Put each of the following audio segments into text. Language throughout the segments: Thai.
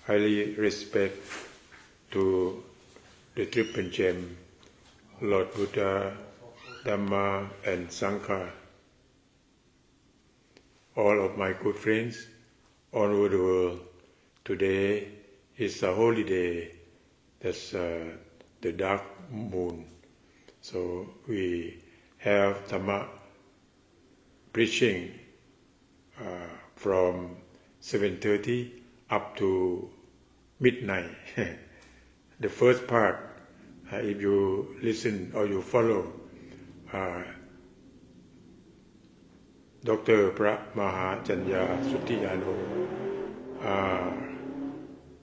highly respect to the triple gem, Lord Buddha, Dhamma, and Sangha. All of my good friends all over the world, today is a holy day. That's the dark moon. So we have Dhamma preaching from 7:30 up to midnight. The first part, if you listen or you follow Dr. Pra Mahachanya Sutiyano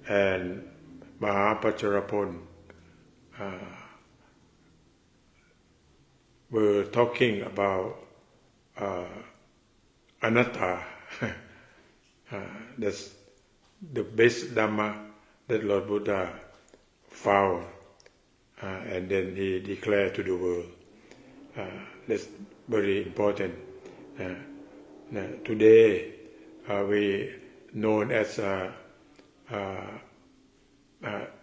and Mahapacharapon were talking about anatta. That's the best Dhamma that Lord Buddha found, and then he declared to the world. That's very important. Today we known as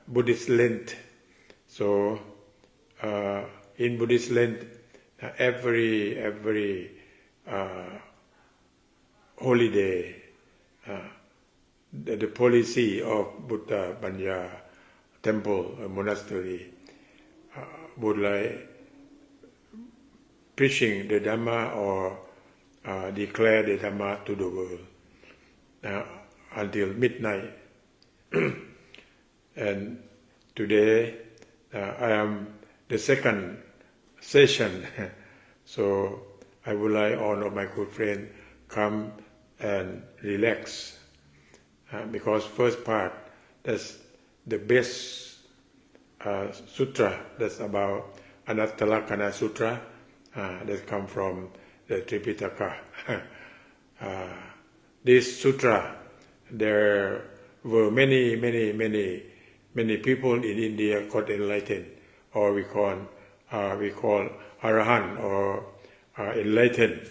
Buddhist Lent. So in Buddhist Lent, every holiday, the policy of Buddha Banya temple or monastery would like preaching the Dhamma or declare the Dhamma to the world until midnight. And today I am the second session, so I would like all of my good friends come and relax, because first part, that's the best sutra, that's about Anattalakkhana Sutra, that come from the Tripitaka. This sutra, there were many people in India got enlightened, or we call Arahant or enlightened.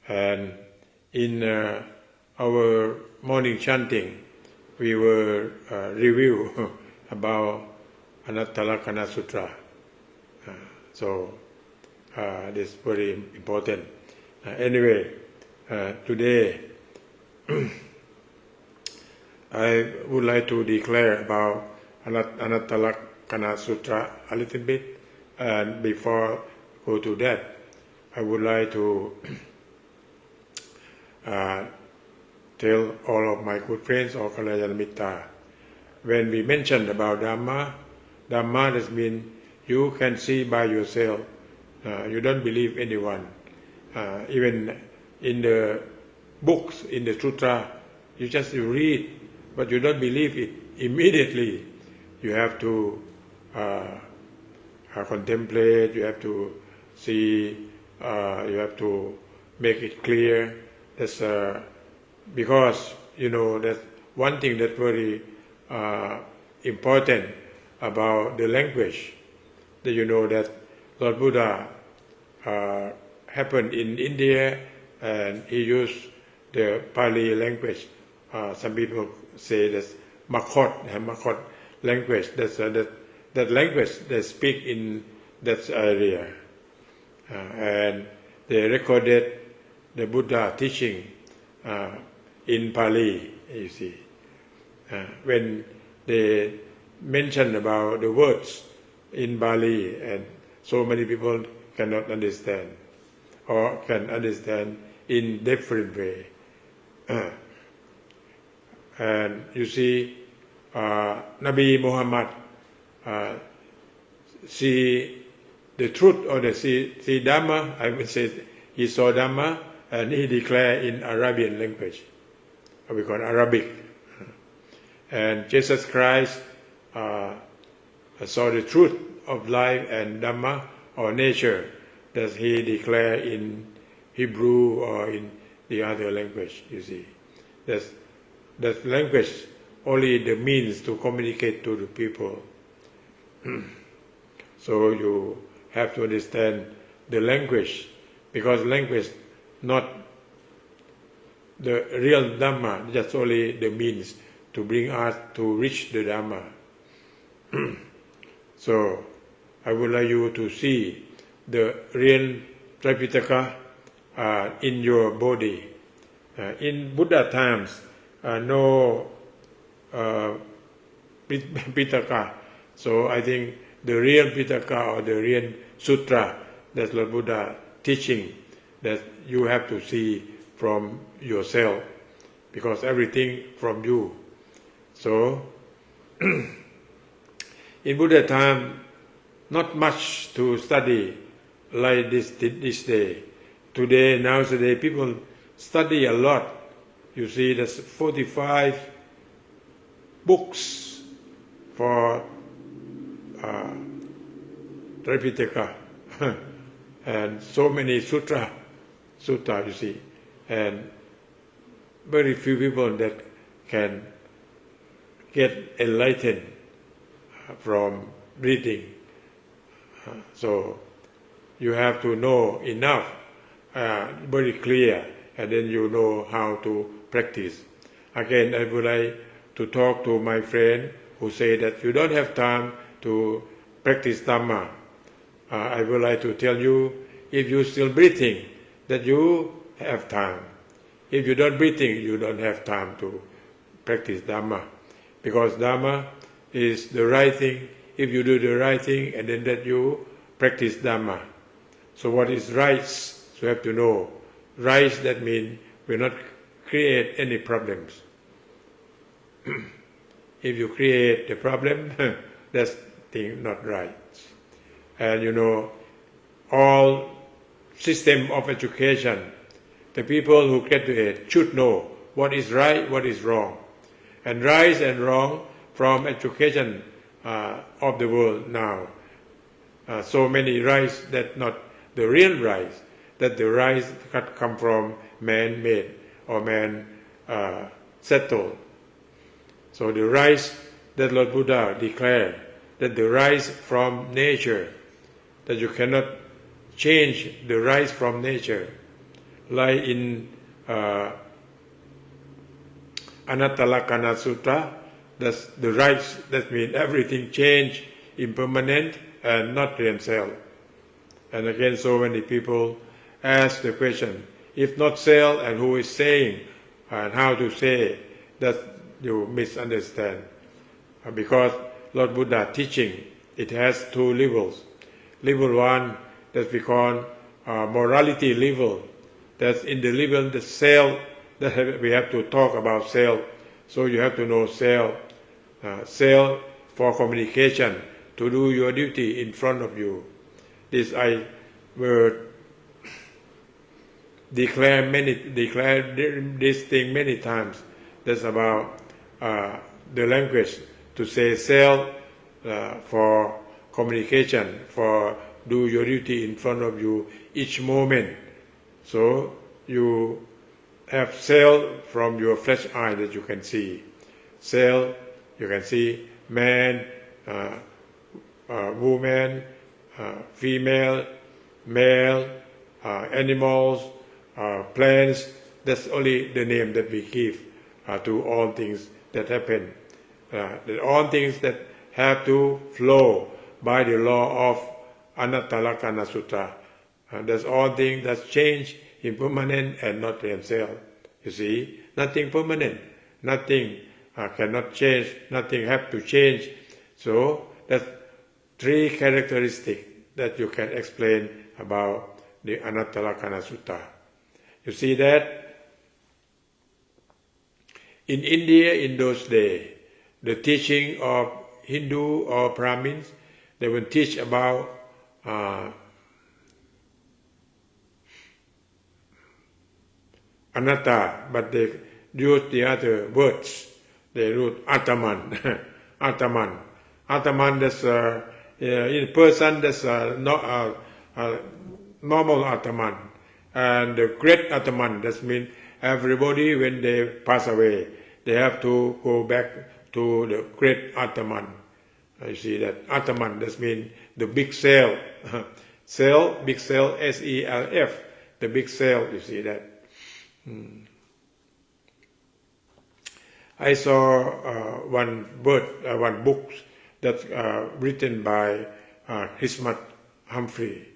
And in our morning chanting, we will review about Anattalakkhana Sutra. So this is very important. Anyway, today I would like to declare about Anattalakkhana Sutra a little bit, and before I go to that, I would like to tell all of my good friends or Kalyana, when we mentioned about Dhamma does mean you can see by yourself. You don't believe anyone. Even in the books, in the sutra, you just read, but you don't believe it immediately. You have to contemplate, you have to see, you have to make it clear. That's because that one thing that's very important about the language, that that Lord Buddha happened in India and he used the Pali language. Some people say that's Makot language. That's that language they speak in that area, and they recorded the Buddha teaching in Pali. You see, when they mention about the words in Pali, and so many people cannot understand, or can understand in different way. And you see, Nabi Muhammad see the truth, or see Dhamma. I would say he saw Dhamma and he declared in Arabian language, we call Arabic. And Jesus Christ saw the truth of life and Dhamma or nature, that he declared in Hebrew or in the other language. You see, that language only the means to communicate to the people. So you have to understand the language, because language not the real Dhamma, just only the means to bring us to reach the Dhamma. So I would like you to see the real Tripitaka in your body. In Buddha times, no Pitaka. So I think the real Pitaka or the real Sutra that Lord Buddha teaching, that you have to see from yourself, because everything from you. So in Buddha time, not much to study like this day. Today, nowadays, people study a lot. You see, there's 45 books for Tripitaka and so many sutta, you see, and very few people that can get enlightened from reading. So you have to know enough, very clear, and then you know how to practice. Again, I would like to talk to my friend who say that you don't have time to practice Dhamma. I would like to tell you, if you're still breathing, that you have time. If you're not breathing, you don't have time to practice Dhamma. Because Dhamma is the right thing. If you do the right thing, and then that you practice Dhamma. So what is rights? So you have to know. Rights, that means will not create any problems. If you create the problem, that's thing not right. And you know, all system of education, the people who graduate should know what is right, what is wrong. And right and wrong from education of the world now. So many rights that not the real rights, that the rights come from man-made or man-settled. So the rights that Lord Buddha declared, that the rights from nature, that you cannot change the rights from nature. Like in Anattalakkhana Sutta, that's the rights, that means everything change, impermanent and not themselves. And again, so many people ask the question, if not self, and who is saying, and how to say, that you misunderstand. Because Lord Buddha teaching, it has two levels. Level one, that we call morality level. That's in the level, the self, that we have to talk about self. So you have to know self. Self for communication, to do your duty in front of you. This I will declare this thing many times. That's about the language, to say self for communication, for do your duty in front of you each moment. So you have self from your flesh eye that you can see. Self, you can see man, woman, female, male, animals, plants. That's only the name that we give to all things that happen. All things that have to flow by the law of Anattalakkhana Sutta. That's all things that change, impermanent and not themselves. You see, nothing permanent, nothing cannot change, nothing have to change. So that's three characteristics that you can explain about the Anattalakkhana Sutta. You see that in India in those days, the teaching of Hindu or Brahmins, they will teach about anatta, but they use the other words. They use Ataman. Ataman. Ataman, that's in person, that's normal Ataman. And the great Ataman, that means everybody, when they pass away, they have to go back to the great Ataman. You see that Ataman, that means the big cell. Cell, big cell, SELF, the big cell, you see that. I saw one book that written by Christmas Humphrey,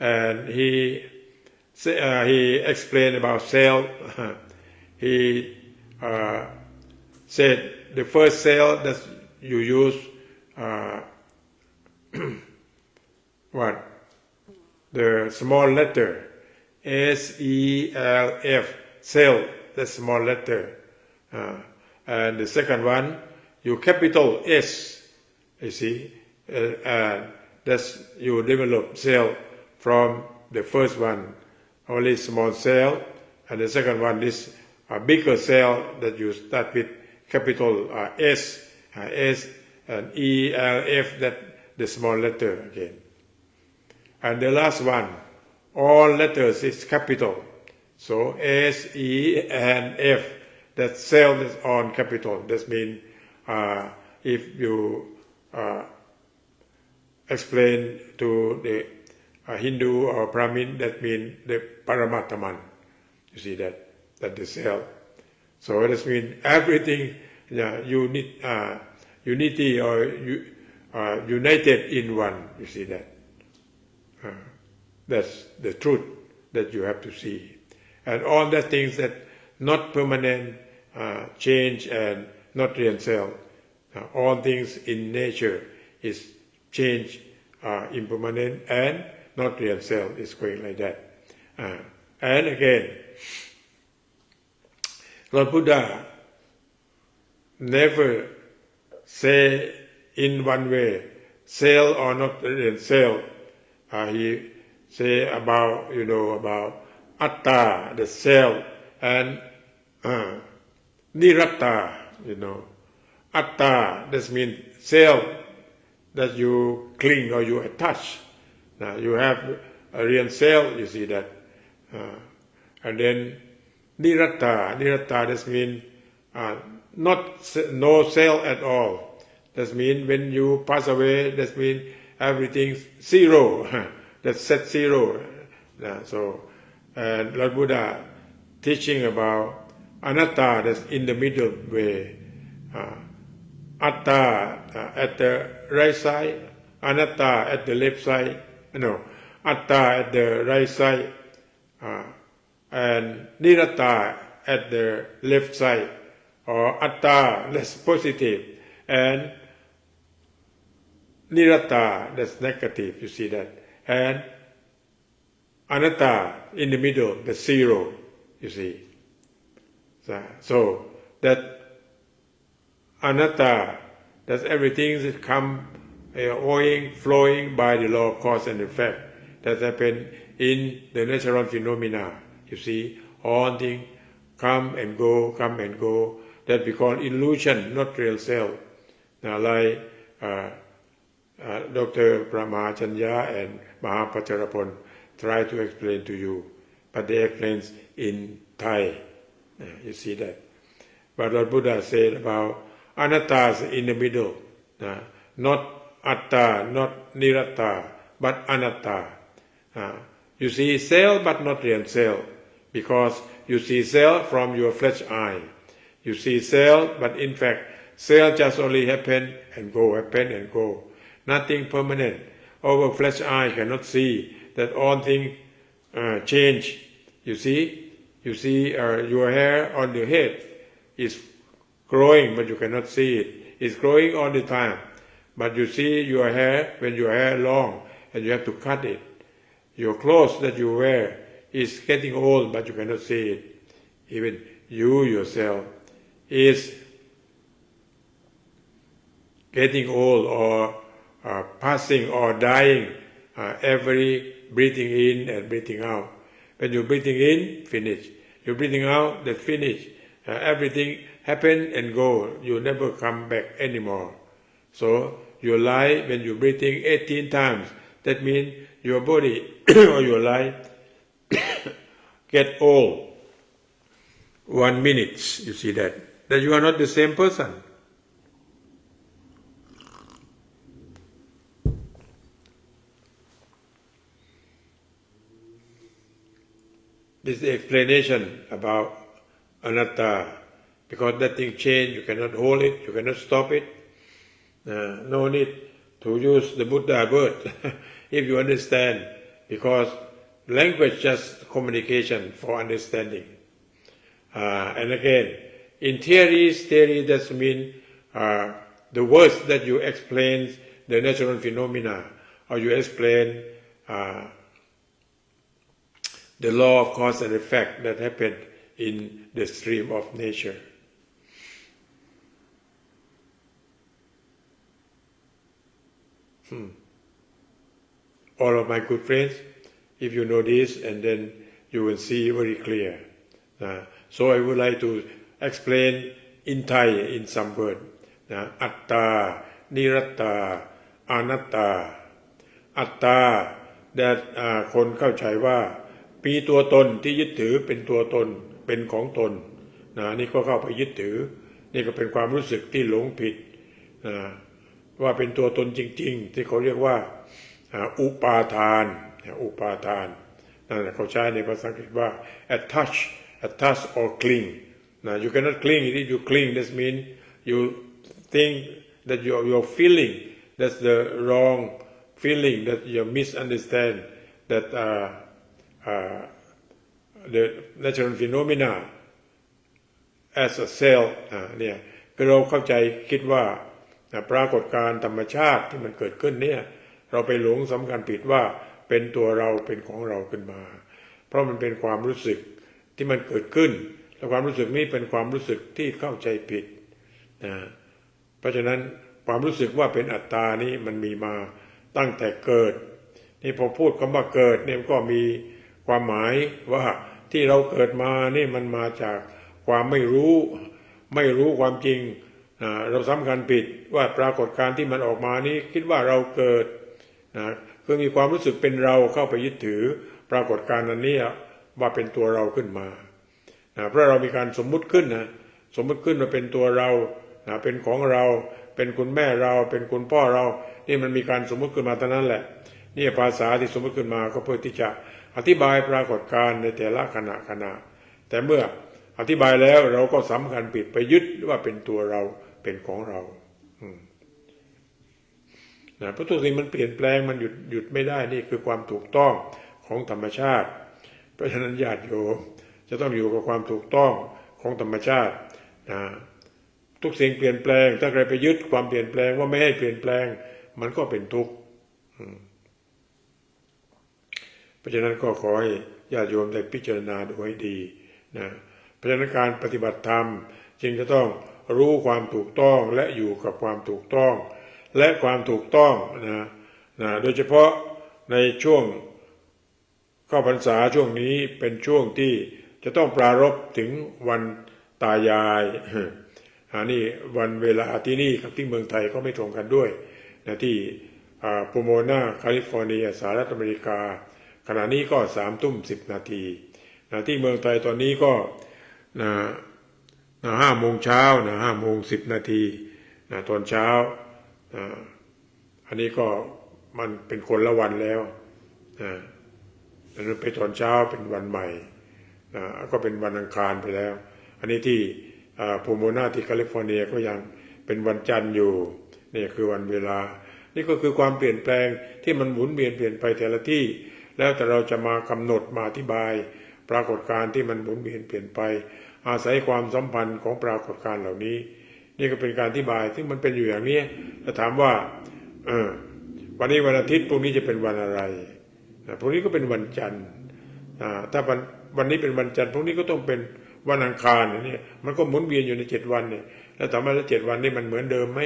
and he explained about cell. He said the first cell that you use what? The small letter SELF, cell, the small letter. And the second one, you capital S, you see, and that's you develop cell from the first one, only small cell, and the second one is a bigger cell that you start with capital S, and ELF, that the small letter again. And the last one, all letters is capital. So S, E, and F, that cell is on capital. That means if you explain to the Hindu or Brahmin, that means the Paramatman. You see that the cell. So that means everything unity or united in one. You see that. That's the truth that you have to see. And all the things that not permanent, change and not real self. All things in nature is change, impermanent and not real self is going like that. And again, Lord Buddha never say in one way, self or not real self. He say about, about atta, the self, and niratta, Atta, that means self that you cling or you attach. Now you have a real self, you see that. And then niratta, that means no self at all. That means when you pass away, that means everything's zero. That's set zero. So, and Lord Buddha teaching about anatta, that's in the middle way. Atta at the right side, anatta at the left side. No, atta at the right side, and niratta at the left side, or atta that's positive, and niratta that's negative. You see that. And anatta in the middle, the zero, you see. So that anatta, that's everything that come flowing by the law of cause and effect that happen in the natural phenomena. You see, all things come and go, that we call illusion, not real self. Now, like Dr. Brahmacharya and Mahapacharapon try to explain to you, but they explain in Thai. You see that. But Lord Buddha said about anatta in the middle, not atta, not niratta, but anatta. You see self, but not real self, because you see self from your flesh eye. You see self, but in fact, self just only happen and go. Nothing permanent. Our flesh eye cannot see that all things change. You see your hair on your head is growing, but you cannot see it. It's growing all the time, but you see your hair when your hair long and you have to cut it. Your clothes that you wear is getting old, but you cannot see it. Even you yourself is getting old or passing or dying every breathing in and breathing out. When you're breathing in, finish. You're breathing out, that's finish. Everything happen and go. You never come back anymore. So your life, when you're breathing 18 times, that means your body or your life get old. 1 minute, you see that. That you are not the same person. This is the explanation about anatta, because that thing change. You cannot hold it. You cannot stop it. No need to use the Buddha word if you understand, because language just communication for understanding. And again, in theory does mean the words that you explain the natural phenomena, or you explain the law of cause and effect that happen in the stream of nature. All of my good friends, if you know this, and then you will see very clear. So I would like to explain in Thai in some word. Atta, Niratta, Anatta. Atta, that คนเข้าใจว่ามีตัวตนที่ยึดถือเป็นตัวตนเป็นของตนนี่ก็เข้าไปยึดถือนี่ก็เป็นความรู้สึกที่หลงผิดว่าเป็นตัวตนจริงๆที่เขาเรียกว่าอุปาทานนั่นแหละเขาใช้ในภาษาอังกฤษว่า attach or cling. You cannot cling. If you cling, that means you think that you're feeling that's the wrong feeling, that you misunderstand that the natural phenomena as a cell เนี่ยคือเราเข้าใจคิดว่าปรากฏการณ์ธรรมชาติที่มันเกิดขึ้นเนี่ยเราไปหลงสำคัญผิดว่าเป็นตัวเราเป็นของเราขึ้นมาเพราะมันเป็นความรู้สึกที่มันเกิดขึ้นและความรู้สึกนี้เป็นความรู้สึกที่เข้าใจผิดเพราะฉะนั้นความรู้สึกว่าเป็นอัตตานี้มันมีมาตั้งแต่เกิดนี่พอพูดคำว่าเกิดเนี่ยก็มีความหมายว่าที่เราเกิดมานี่มันมาจากความไม่รู้ความจริงเราสำคัญผิดว่าปรากฏการณ์ที่มันออกมานี้คิดว่าเราเกิดคือมีความรู้สึกเป็นเราเข้าไปยึดถือปรากฏการณ์นั้นนี้ว่าเป็นตัวเราขึ้นมาเพราะเรามีการสมมุติขึ้นสมมุติขึ้นว่าเป็นตัวเราเป็นของเราเป็นคุณแม่เราเป็นคุณพ่อเรานี่มันมีการสมมุติขึ้นมาเท่านั้นแหละนี่ภาษาที่สมมุติขึ้นมาก็เพื่อที่จะอธิบายปรากฏการณ์ในแต่ละขณะแต่เมื่ออธิบายแล้วเราก็สำคัญผิดไปยึดว่าเป็นตัวเราเป็นของเราเพราะทุกสิ่งมันเปลี่ยนแปลงมันหยุดไม่ได้นี่คือความถูกต้องของธรรมชาติเพราะฉะนั้นญาติโยมจะต้องอยู่กับความถูกต้องของธรรมชาติทุกสิ่งเปลี่ยนแปลงถ้าใครไปยึดความเปลี่ยนแปลงว่าไม่ให้เปลี่ยนแปลงมันก็เป็นทุกข์เพราะฉะนั้นก็ขอให้ญาติโยมได้พิจารณาดูให้ดีเพราะฉะนั้นการปฏิบัติธรรมจึงจะต้องรู้ความถูกต้องและอยู่กับความถูกต้องและความถูกต้องโดยเฉพาะในช่วงเข้าพรรษาช่วงนี้เป็นช่วงที่จะต้องปรารภถึงวันตายายนี่วันเวลาที่นี่กับที่เมืองไทยก็ไม่ตรงกันด้วยที่โปโมนาแคลิฟอร์เนียสหรัฐอเมริกาขณะนี้ก็3:10 นาทีที่เมืองไทยตอนนี้ก็5 โมงเช้า5:10 นาทีตอนเช้าอันนี้ก็มันเป็นคนละวันแล้วมันไปตอนเช้าเป็นวันใหม่ก็เป็นวันอังคารไปแล้วอันนี้ที่โปโมนาที่แคลิฟอร์เนียก็ยังเป็นวันจันทร์อยู่นี่คือวันเวลานี่ก็คือความเปลี่ยนแปลงที่มันหมุนเวียนเปลี่ยนไปแต่ละที่แล้วแต่เราจะมากำหนดมาอธิบายปรากฏการณ์ที่มันหมุนเวียนเปลี่ยนไปอาศัยความสัมพันธ์ของปรากฏการณ์เหล่านี้นี่ก็เป็นการอธิบายซึ่งมันเป็นอยู่อย่างนี้ถ้าถามว่าวันนี้วันอาทิตย์พรุ่งนี้จะเป็นวันอะไรพรุ่งนี้ก็เป็นวันจันทร์ถ้าวันนี้เป็นวันจันทร์พรุ่งนี้ก็ต้องเป็นวันอังคารนี่มันก็หมุนเวียนอยู่ใน7 วันเนี่ยแล้วถามว่า7 วันนี้มันเหมือนเดิมไหม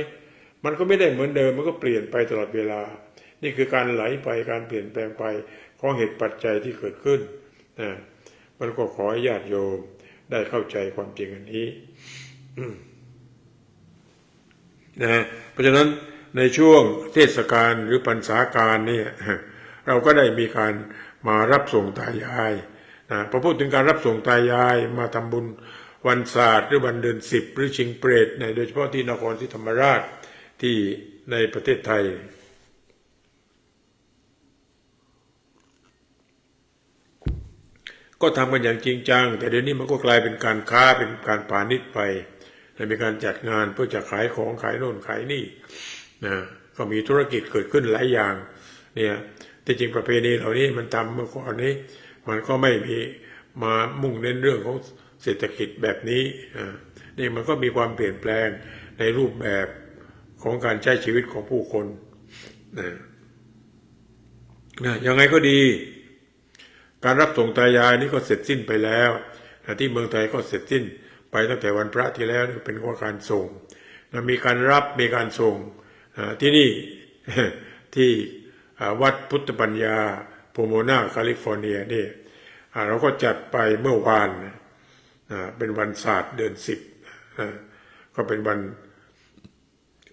มันก็ไม่ได้เหมือนเดิมมันก็เปลี่ยนไปตลอดเวลานี่คือการไหลไปการเปลี่ยนแปลงไปของเหตุปัจจัยที่เกิดขึ้นมันก็ขอให้ญาติโยมได้เข้าใจความจริงอันนี้เพราะฉะนั้นในช่วงเทศกาลหรือพรรษาการนี่เราก็ได้มีการมารับส่งตายายพอพูดถึงการรับส่งตายายมาทำบุญวันศาสตร์หรือวันเดือน10หรือชิงเปรตโดยเฉพาะที่นครศรีธรรมราชที่ในประเทศไทยก็ทำกันอย่างจริงจังแต่เดี๋ยวนี้มันก็กลายเป็นการค้าเป็นการพาณิชย์ไป มีการจัดงานเพื่อจะขายของขายโน่นขายนี่นะก็มีธุรกิจเกิดขึ้นหลายอย่างเนี่ยที่จริงประเพณีเหล่านี้มันทำเมื่อก่อนนี้มันก็ไม่มีมามุ่งเน้นเรื่องของเศรษฐกิจแบบนี้นี่มันก็มีความเปลี่ยนแปลงในรูปแบบของการใช้ชีวิตของผู้คนยังไงก็ดีการรับส่งตายายนี่ก็เสร็จสิ้นไปแล้วที่เมืองไทยก็เสร็จสิ้นไปตั้งแต่วันพระที่แล้วเป็นการส่งมีการรับมีการส่งที่นี่ ที่วัดพุทธปัญญาโพโมนาแคลิฟอร์เนียนี่เราก็จัดไปเมื่อวานเป็นวันศาสตร์เดือน10ก็เป็นวัน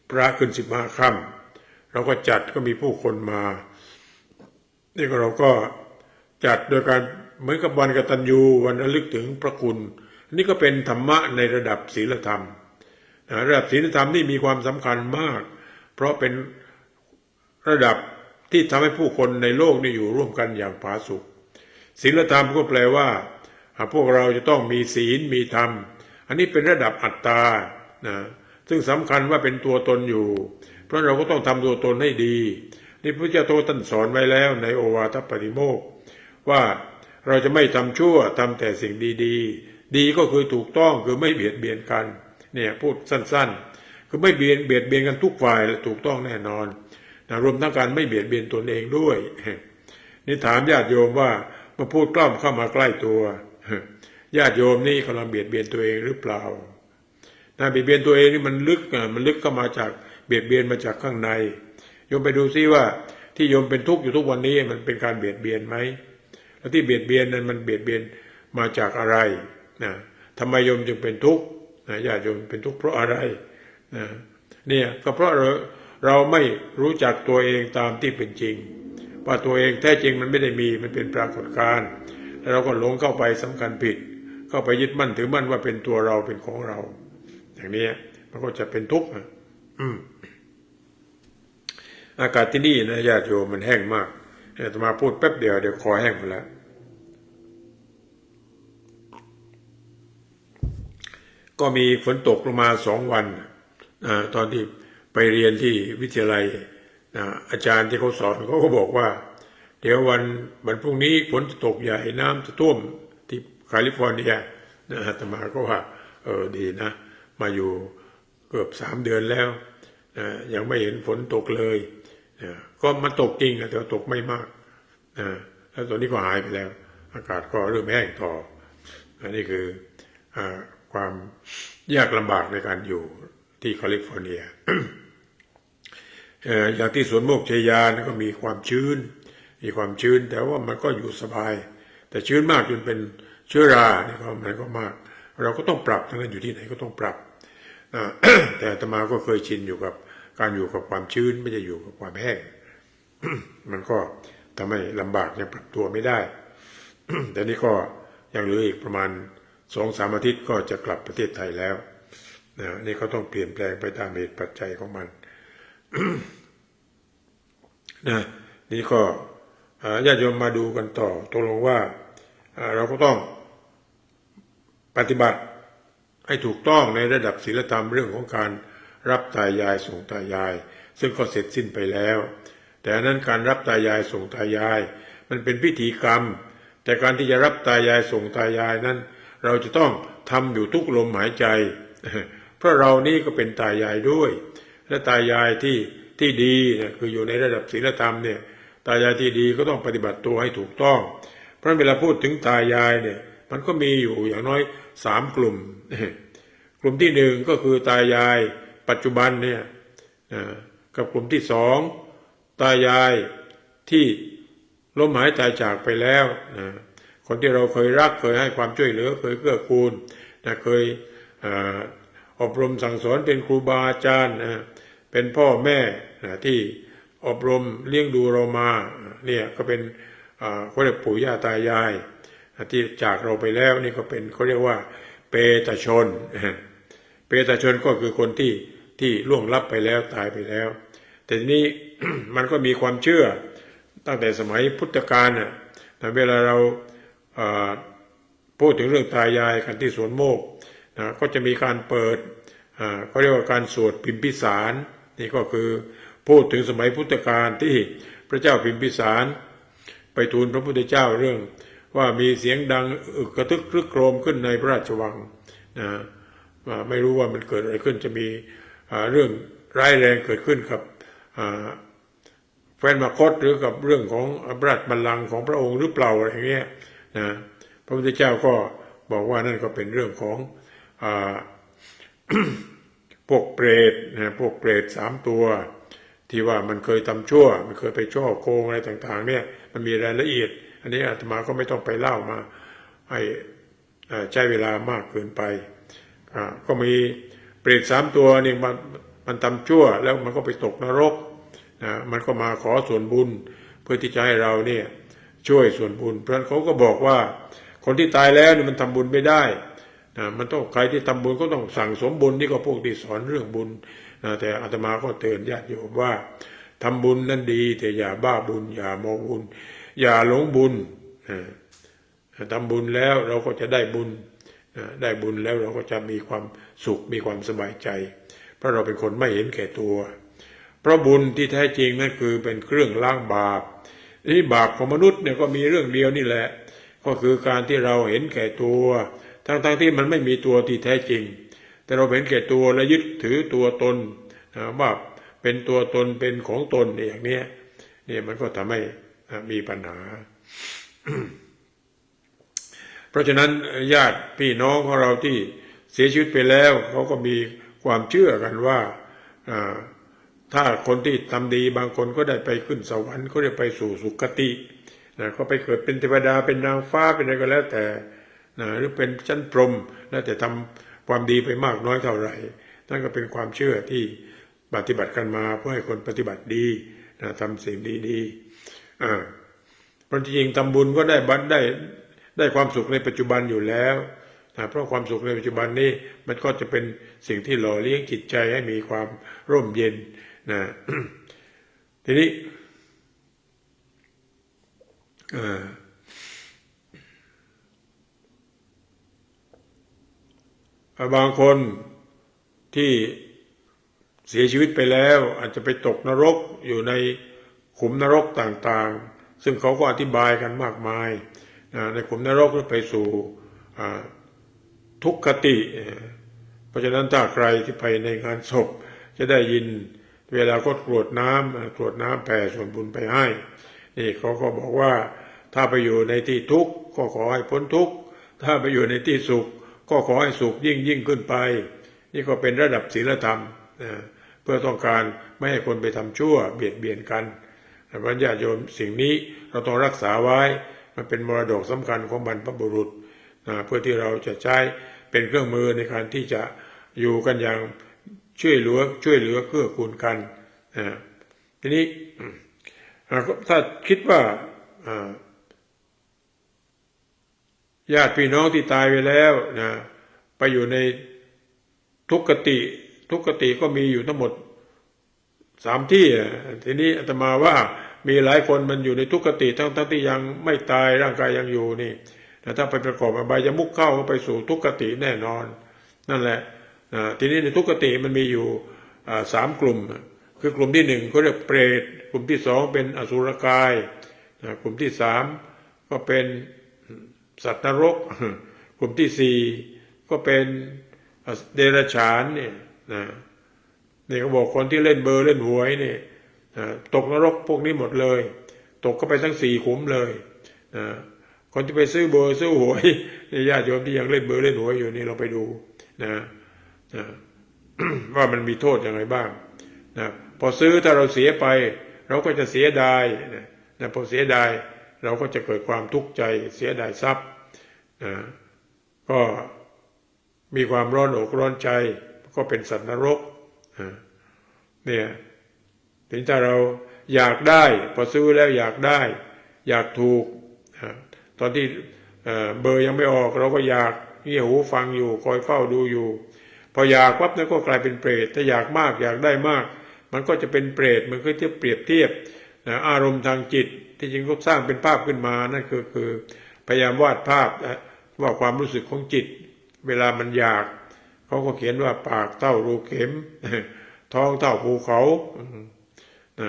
พระขึ้น15 ค่ำเราก็จัดก็มีผู้คนมานี่เราก็จัดโดยการเหมือนกับวันกตัญญูวันระลึกถึงพระคุณนี่ก็เป็นธรรมะในระดับศีลธรรมระดับศีลธรรมนี่มีความสำคัญมากเพราะเป็นระดับที่ทำให้ผู้คนในโลกนี่อยู่ร่วมกันอย่างผาสุกศีลธรรมก็แปลว่าพวกเราจะต้องมีศีลมีธรรมอันนี้เป็นระดับอัตตาซึ่งสำคัญว่าเป็นตัวตนอยู่เพราะเราก็ต้องทำตัวตนให้ดีนี่พระเจ้าโตท่านสอนไว้แล้วในโอวาทปาติโมกข์ว่าเราจะไม่ทำชั่วทำแต่สิ่งดีๆดีก็คือถูกต้องคือไม่เบียดเบียนกันเนี่ยพูดสั้นๆคือไม่เบียดเบียนกันทุกฝ่ายถูกต้องแน่นอนรวมทั้งการไม่เบียดเบียนตนเองด้วยนี่ถามญาติโยมว่ามาพูดกล้อมเข้ามาใกล้ตัวญาติโยมนี่กำลังเบียดเบียนตัวเองหรือเปล่าเบียดเบียนตัวเองนี่มันลึกเข้ามาจากเบียดเบียนมาจากข้างในโยมไปดูซิว่าที่โยมเป็นทุกข์อยู่ทุกวันนี้มันเป็นการเบียดเบียนไหมแล้วที่เบียดเบียนนั้นมันเบียดเบียนมาจากอะไรทำไมโยมจึงเป็นทุกข์ญาติโยมเป็นทุกข์เพราะอะไรเนี่ยก็เพราะเราไม่รู้จักตัวเองตามที่เป็นจริงว่าตัวเองแท้จริงมันไม่ได้มีมันเป็นปรากฏการณ์แล้วเราก็หลงเข้าไปสำคัญผิดเข้าไปยึดมั่นถือมั่นว่าเป็นตัวเราเป็นของเราอย่างนี้มันก็จะเป็นทุกข์อากาศที่นี่นะญาติโยมมันแห้งมากอาตมาพูดแป๊บเดียวเดี๋ยวคอแห้งหมดแล้วก็มีฝนตกลงมา2 วันตอนที่ไปเรียนที่วิทยาลัยอาจารย์ที่เขาสอนเขาก็บอกว่าเดี๋ยววันพรุ่งนี้ฝนจะตกใหญ่น้ำจะท่วมที่แคลิฟอร์เนียอาตมาก็ว่าดีนะมาอยู่เกือบ3 เดือนแล้วยังไม่เห็นฝนตกเลยก็มันตกจริงแต่ตกไม่มากแล้วตอนนี้ก็หายไปแล้วอากาศก็เริ่มแห้งต่ออันนี้คือความยากลำบากในการอยู่ที่แคลิฟอร์เนีย อย่างที่สวนโมกชัยยาก็มีความชื้นแต่ว่ามันก็อยู่สบายแต่ชื้นมากจนเป็นเชื้อราเนี่ยมันก็มากเราก็ต้องปรับทั้งนั้นอยู่ที่ไหนก็ต้องปรับ แต่อาตมาก็เคยชินอยู่กับการอยู่กับความชื้นไม่ใช่อยู่กับความแห้ง มันก็ทำให้ลำบากยังปรับตัวไม่ได้ แต่นี่ก็ยังเหลืออีกประมาณ2-3 อาทิตย์ก็จะกลับประเทศไทยแล้วนี่เขาต้องเปลี่ยนแปลงไปตามเหตุปัจจัยของมัน นี่ก็ญาติโยมมาดูกันต่อตกลงว่าเราก็ต้องปฏิบัติให้ถูกต้องในระดับศีลธรรมเรื่องของการรับตายายส่งตายายซึ่งก็เสร็จสิ้นไปแล้วแต่นั้นการรับตายายส่งตายายมันเป็นพิธีกรรมแต่การที่จะรับตายายส่งตายายนั้นเราจะต้องทำอยู่ทุกลมหายใจ เพราะเรานี่ก็เป็นตายายด้วยและตายายที่ดีเนี่ยคืออยู่ในระดับศีลธรรมเนี่ยตายายที่ดีก็ต้องปฏิบัติตัวให้ถูกต้องเพราะเวลาพูดถึงตายายเนี่ยมันก็มีอยู่อย่างน้อย3 กลุ่ม กลุ่มที่1ก็คือตายายปัจจุบันเนี่ยกับกลุ่มที่2ตายายที่ล้มหายตายจากไปแล้วคนที่เราเคยรักเคยให้ความช่วยเหลือเคยเกื้อกูลเคยอบรมสั่งสอนเป็นครูบาอาจารย์เป็นพ่อแม่ที่อบรมเลี้ยงดูเรามาเนี่ยก็เป็นเขาเรียกปู่ย่าตายายที่จากเราไปแล้วนี่ก็เป็นเขาเรียกว่าเปตชนเปตชนก็คือคนที่ล่วงลับไปแล้วตายไปแล้วแต่ทีนี้ มันก็มีความเชื่อตั้งแต่สมัยพุทธกาลเวลาเราพูดถึงเรื่องตายายกันที่สวนโมกก็จะมีการเปิด เขาเรียกว่าการสวดพิมพิสารนี่ก็คือพูดถึงสมัยพุทธกาลที่พระเจ้าพิมพิสารไปทูลพระพุทธเจ้าเรื่องว่ามีเสียงดังอึกกระทึกครึกโครมขึ้นในพระราชวังนะไม่รู้ว่ามันเกิดอะไรขึ้นจะมีเรื่องร้ายแรงเกิดขึ้นกับแฟนมคตหรือกับเรื่องของพระราชบัลลังก์ของพระองค์หรือเปล่าอะไรอย่างเงี้ยนะพระพุทธเจ้าก็บอกว่านั่นก็เป็นเรื่องของพวกเปรตนะพวกเปรต3 ตัวที่ว่ามันเคยทำชั่วมันเคยไปช่อโกงอะไรต่างๆเนี่ยมันมีรายละเอียดอันนี้อาตมาก็ไม่ต้องไปเล่ามาให้ใช้เวลามากเกินไปก็มีเปรต3 ตัวนี่มันทำชั่วแล้วมันก็ไปตกนรกมันก็มาขอส่วนบุญเพื่อที่จะให้เราเนี่ยช่วยส่วนบุญเพราะฉะนั้นเขาก็บอกว่าคนที่ตายแล้วนี่มันทำบุญไม่ได้มันต้องใครที่ทำบุญก็ต้องสั่งสมบุญนี่ก็พวกที่สอนเรื่องบุญแต่อาตมาก็เตือนญาติโยมว่าทำบุญนั้นดีแต่อย่าบ้าบุญอย่ามองบุญอย่าหลงบุญทำบุญแล้วเราก็จะได้บุญได้บุญแล้วเราก็จะมีความสุขมีความสบายใจเพราะเราเป็นคนไม่เห็นแก่ตัวเพราะบุญที่แท้จริงนั่นคือเป็นเครื่องล้างบาปนี่บาปของมนุษย์เนี่ยก็มีเรื่องเดียวนี่แหละก็คือการที่เราเห็นแก่ตัวทั้งที่มันไม่มีตัวที่แท้จริงแต่เราเห็นแก่ตัวและยึดถือตัวตนว่าเป็นตัวตนเป็นของตนอย่างนี้เนี่ยมันก็ทำให้มีปัญหา เพราะฉะนั้นญาติพี่น้องของเราที่เสียชีวิตไปแล้วเขาก็มีความเชื่อกันว่าถ้าคนที่ทำดีบางคนก็ได้ไปขึ้นสวรรค์ก็ได้ไปสู่สุคติก็ไปเกิดเป็นเทวดาเป็นนางฟ้าเป็นอะไรก็แล้วแต่หรือเป็นชั้นพรหมแล้วแต่ทำความดีไปมากน้อยเท่าไหร่นั่นก็เป็นความเชื่อที่ปฏิบัติกันมาเพื่อให้คนปฏิบัติดีทำสิ่งดีๆเพราะจริงๆทำบุญก็ได้ความสุขในปัจจุบันอยู่แล้วเพราะความสุขในปัจจุบันนี้มันก็จะเป็นสิ่งที่หล่อเลี้ยงจิตใจให้มีความร่มเย็นนะ ทีนี้บางคนที่เสียชีวิตไปแล้วอาจจะไปตกนรกอยู่ในขุมนรกต่างๆซึ่งเขาก็อธิบายกันมากมายในขุมนรกไปสู่ทุกขติ เพราะฉะนั้นถ้าใครที่ไปในงานศพจะได้ยินเวลาก็กรวดน้ำแผ่ส่วนบุญไปให้นี่เขาก็บอกว่าถ้าไปอยู่ในที่ทุกข์ก็ขอให้พ้นทุกข์ถ้าไปอยู่ในที่สุขก็ขอให้สุขยิ่งขึ้นไปนี่ก็เป็นระดับศีลธรรมเพื่อต้องการไม่ให้คนไปทำชั่วเบียดเบียนกันเพราะญาติโยมสิ่งนี้เราต้องรักษาไว้มันเป็นมรดกสำคัญของบรรพบุรุษเพื่อที่เราจะใช้เป็นเครื่องมือในการที่จะอยู่กันอย่างช่วยเหลือเกื้อกูลกันทีนี้ถ้าคิดว่าญาติพี่น้องที่ตายไปแล้วไปอยู่ในทุกขติก็มีอยู่ทั้งหมด3 ที่ทีนี้อาตมาว่ามีหลายคนมันอยู่ในทุกขติทั้งที่ยังไม่ตายร่างกายยังอยู่นี่แต่ถ้าไปประกอบอบายมุขเข้าก็ไปสู่ทุกขติแน่นอนนั่นแหละทีนี้ในทุกขติมันมีอยู่3 กลุ่มคือกลุ่มที่1เขาเรียกเปรตกลุ่มที่2เป็นอสุรกายกลุ่มที่3ก็เป็นสัตว์นรกกลุ่มที่4ก็เป็นเดรัจฉานนี่เขาบอกคนที่เล่นเบอร์เล่นหวยนี่ตกนรกพวกนี้หมดเลยตกเข้าไปทั้ง4 ขุมเลยคนที่ไปซื้อเบอร์ซื้อหวยญาติโยมที่ยังเล่นเบอร์เล่นหวยอยู่นี่เราไปดูว่ามันมีโทษอย่างไรบ้างพอซื้อถ้าเราเสียไปเราก็จะเสียดายพอเสียดายเราก็จะเกิดความทุกข์ใจเสียดายทรัพย์ก็มีความร้อนอกร้อนใจก็เป็นสัตว์นรกเนี่ยถึงถ้าเราอยากได้พอซื้อแล้วอยากได้อยากถูกตอนที่เบอร์ยังไม่ออกเราก็อยากเงี่ยหูฟังอยู่คอยเฝ้าดูอยู่พออยากปั๊บนั้นก็กลายเป็นเปรตถ้าอยากมากอยากได้มากมันก็จะเป็นเปรตมันก็จะเปรียบเทียบอารมณ์ทางจิตที่จริงก็สร้างเป็นภาพขึ้นมานั่นคือพยายามวาดภาพว่าความรู้สึกของจิตเวลามันอยาก เขาก็เขียนว่าปากเท่ารูเข็ม ท้องเท่าภูเขา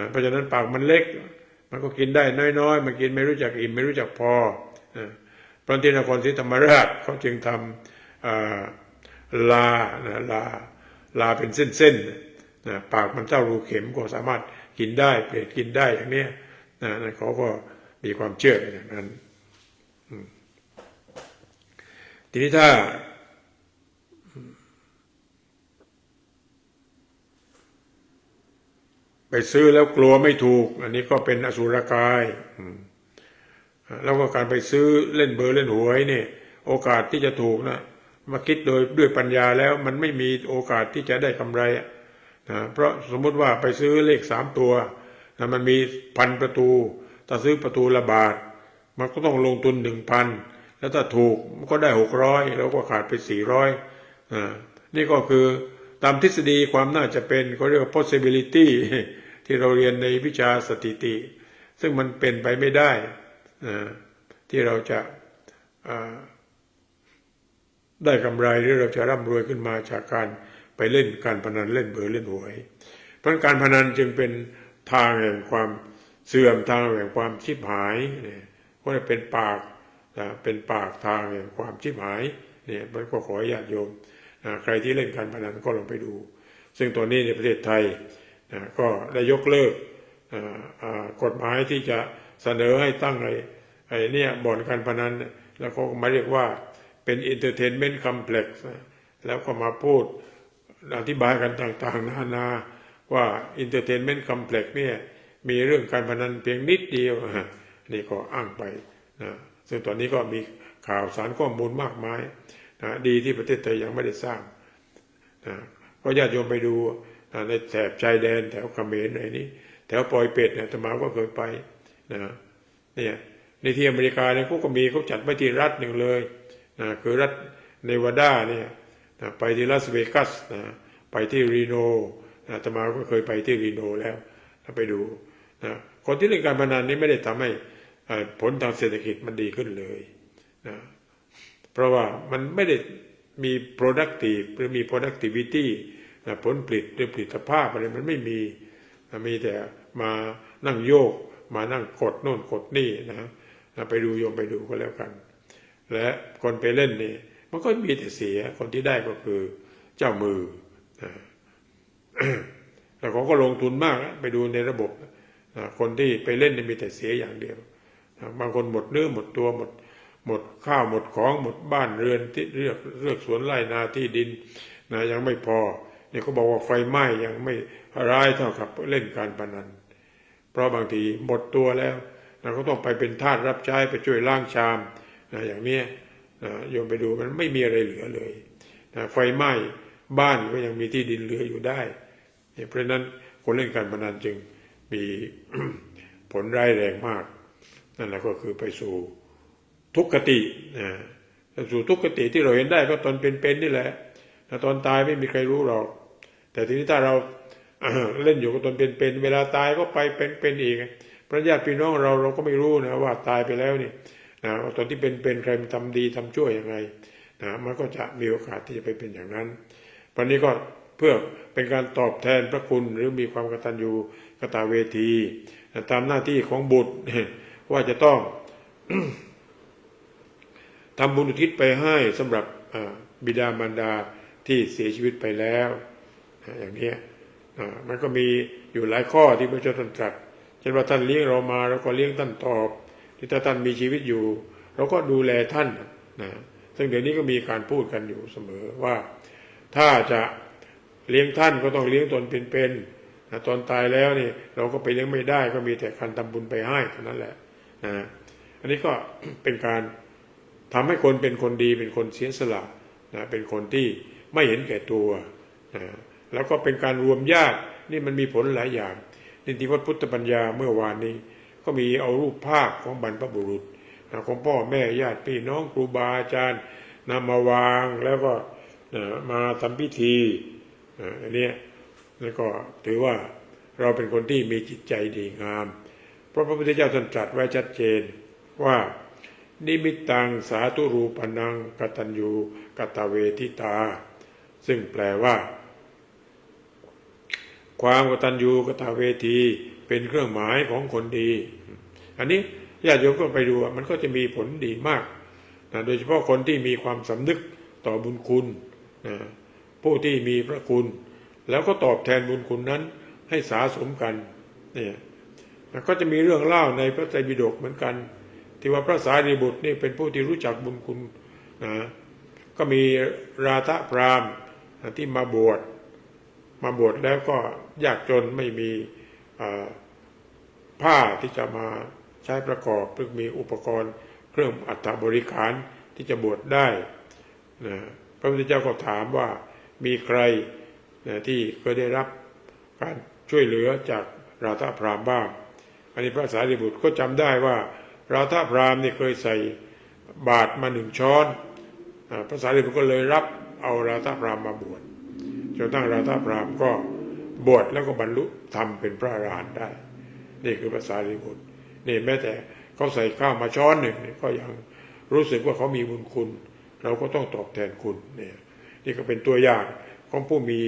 เพราะฉะนั้นปากมันเล็กมันก็กินได้น้อยๆมันกินไม่รู้จักอิ่มไม่รู้จักพอเพราะที่นครศรีธรรมราชเขาจึงทำลาเป็นเส้นๆปากมันเท่ารูเข็มก็สามารถกินได้เปรตกินได้อย่างนี้เขาก็มีความเชื่ออย่างนั้นทีนี้ถ้าไปซื้อแล้วกลัวไม่ถูกอันนี้ก็เป็นอสุรกายแล้วก็การไปซื้อเล่นเบอร์เล่นหวยเนี่ยโอกาสที่จะถูกนะมาคิดด้วยปัญญาแล้วมันไม่มีโอกาสที่จะได้กำไรเพราะสมมุติว่าไปซื้อเลข3 ตัวมันมี1,000 ประตูถ้าซื้อประตูละบาทมันก็ต้องลงทุน 1,000แล้วถ้าถูกมันก็ได้600แล้วก็ขาดไป400นี่ก็คือตามทฤษฎีความน่าจะเป็นเขาเรียกว่า possibility ที่เราเรียนในวิชาสถิติซึ่งมันเป็นไปไม่ได้ที่เราจะได้กำไรหรือเราจะร่ำรวยขึ้นมาจากการไปเล่นการพนันเล่นเบอร์เล่นหวยเพราะการพนันจึงเป็นทางแห่งความเสื่อมทางแห่งความชิบหายก็จะเป็นปากทางแห่งความชิบหายเนี่ยมันก็ขอญาติโยมใครที่เล่นการพนันก็ลองไปดูซึ่งตัวนี้ในประเทศไทยก็ได้ยกเลิกกฎหมายที่จะเสนอให้ตั้งไอ้เนี่ยบ่อนการพนันแล้วเขาก็มาเรียกว่าเป็น entertainment complex แล้วก็มาพูดอธิบายกันต่างๆนานาว่า entertainment complex เนี่ยมีเรื่องการพนันเพียงนิดเดียวนี่ก็อ้างไปซึ่งตอนนี้ก็มีข่าวสารข้อมูลมากมายดีที่ประเทศไทยยังไม่ได้สร้างก็ญาติโยมไปดูในแถบชายแดนแถวเขมรอะไรนี้แถวปอยเป็ดเนี่ยอาตมาก็เคยไปเนี่ยในที่อเมริกาเนี่ยเขาก็มีเขาจัดไว้ที่รัฐหนึ่งเลยคือรัฐเนวาดาเนี่ยไปที่ลาสเวกัสไปที่รีโนอาตมาก็เคยไปที่รีโนแล้วไปดูคนที่เล่นการพนันนี้ไม่ได้ทำให้ผลทางเศรษฐกิจมันดีขึ้นเลยเพราะว่ามันไม่ได้มี productive หรือมี productivity ผลผลิตหรือผลิตภาพอะไรมันไม่มีแต่มานั่งโยกมานั่งกดโน่นกดนี่ไปดูโยมไปดูก็แล้วกันและคนไปเล่นนี่มันก็มีแต่เสียคนที่ได้ก็คือเจ้ามือแต่เขาก็ลงทุนมากไปดูในระบบคนที่ไปเล่นนี่มีแต่เสียอย่างเดียวบางคนหมดเนื้อหมดตัวหมดข้าวหมดของหมดบ้านเรือนที่เลือกสวนไร่นาที่ดินยังไม่พอเนี่ยเขาบอกว่าไฟไหม้ยังไม่ร้ายเท่ากับเล่นการพนันเพราะบางทีหมดตัวแล้วก็ต้องไปเป็นทาสรับใช้ไปช่วยล้างชามอย่างนี้โยมไปดูมันไม่มีอะไรเหลือเลยไฟไหม้บ้านก็ยังมีที่ดินเหลืออยู่ได้เพราะฉะนั้นคนเล่นการพนันจึงมี ผลร้ายแรงมากนั่นแหละก็คือไปสู่ทุกขติสู่ทุกขติที่เราเห็นได้ก็ตอนเป็นนี่แหละตอนตายไม่มีใครรู้หรอกแต่ทีนี้ถ้าเราเล่นอยู่กับตอนเป็นเวลาตายก็ไปเป็นอีกพระญาติพี่น้องเราก็ไม่รู้นะว่าตายไปแล้วนี่ว่าตอนที่เป็นใครทำดีทำชั่วยังไงมันก็จะมีโอกาสที่จะไปเป็นอย่างนั้นวันนี้ก็เพื่อเป็นการตอบแทนพระคุณหรือมีความกตัญญูกตเวทีตามหน้าที่ของบุตรว่าจะต้อง ทำบุญอุทิศไปให้สำหรับบิดามารดาที่เสียชีวิตไปแล้วอย่างนี้มันก็มีอยู่หลายข้อที่พระเจ้าท่านตรัสเช่นว่าท่านเลี้ยงเรามาเราก็เลี้ยงท่านตอบที่ถ้าท่านมีชีวิตอยู่เราก็ดูแลท่านซึ่งเดี๋ยวนี้ก็มีการพูดกันอยู่เสมอว่าถ้าจะเลี้ยงท่านก็ต้องเลี้ยงตนเป็นตอนตายแล้วนี่เราก็ไปเลี้ยงไม่ได้ก็มีแต่การทำบุญไปให้เท่านั้นแหละอันนี้ก็ เป็นการทำให้คนเป็นคนดีเป็นคนเสียสละเป็นคนที่ไม่เห็นแก่ตัวแล้วก็เป็นการรวมญาตินี่มันมีผลหลายอย่างในที่วัดพุทธปัญญาเมื่อวานนี้ก็มีเอารูปภาพของบรรพบุรุษของพ่อแม่ญาติพี่น้องครูบาอาจารย์นำมาวางแล้วก็มาทำพิธีอันนี้แล้วก็ถือว่าเราเป็นคนที่มีจิตใจดีงามเพราะพระพุทธเจ้าท่านตรัสไว้ชัดเจนว่านิมิตตังสาธุรูปนังกตัญญูกตเวทิตา ซึ่งแปลว่าความกตัญญูกตเวทีเป็นเครื่องหมายของคนดีอันนี้ญาติโยมก็ไปดูมันก็จะมีผลดีมากนะโดยเฉพาะคนที่มีความสำนึกต่อบุญคุณนะผู้ที่มีพระคุณแล้วก็ตอบแทนบุญคุณนั้นให้สะสมกันเนี่ยก็จะมีเรื่องเล่าในพระไตรปิฎกเหมือนกันที่ว่าพระสารีบุตรนี่เป็นผู้ที่รู้จักบุญคุณนะก็มีราธะพราหมณ์ที่มาบวชแล้วก็ยากจนไม่มีผ้าที่จะมาใช้ประกอบเพื่อมีอุปกรณ์เครื่องอัฐบริขารที่จะบวชได้นะพระพุทธเจ้าก็ถามว่ามีใครนะที่เคยได้รับการช่วยเหลือจากราธะพราหมณ์บ้างอันนี้พระสารีบุตรก็จำได้ว่าราธะพราหมณ์นี่เคยใส่บาตรมา1 ช้อนพระสารีบุตรก็เลยรับเอาราธะพราหมณ์มาบวชจนทั้งราธะพราหมณ์ก็บวชแล้วก็บรรลุธรรมเป็นพระอรหันต์ได้นี่คือพระสารีบุตรนี่แม้แต่เขาใส่ข้าวมาช้อนหนึ่งก็ยังรู้สึกว่าเขามีบุญคุณเราก็ต้องตอบแทนคุณเนี่ยนี่ก็เป็นตัวอย่างของผู้มี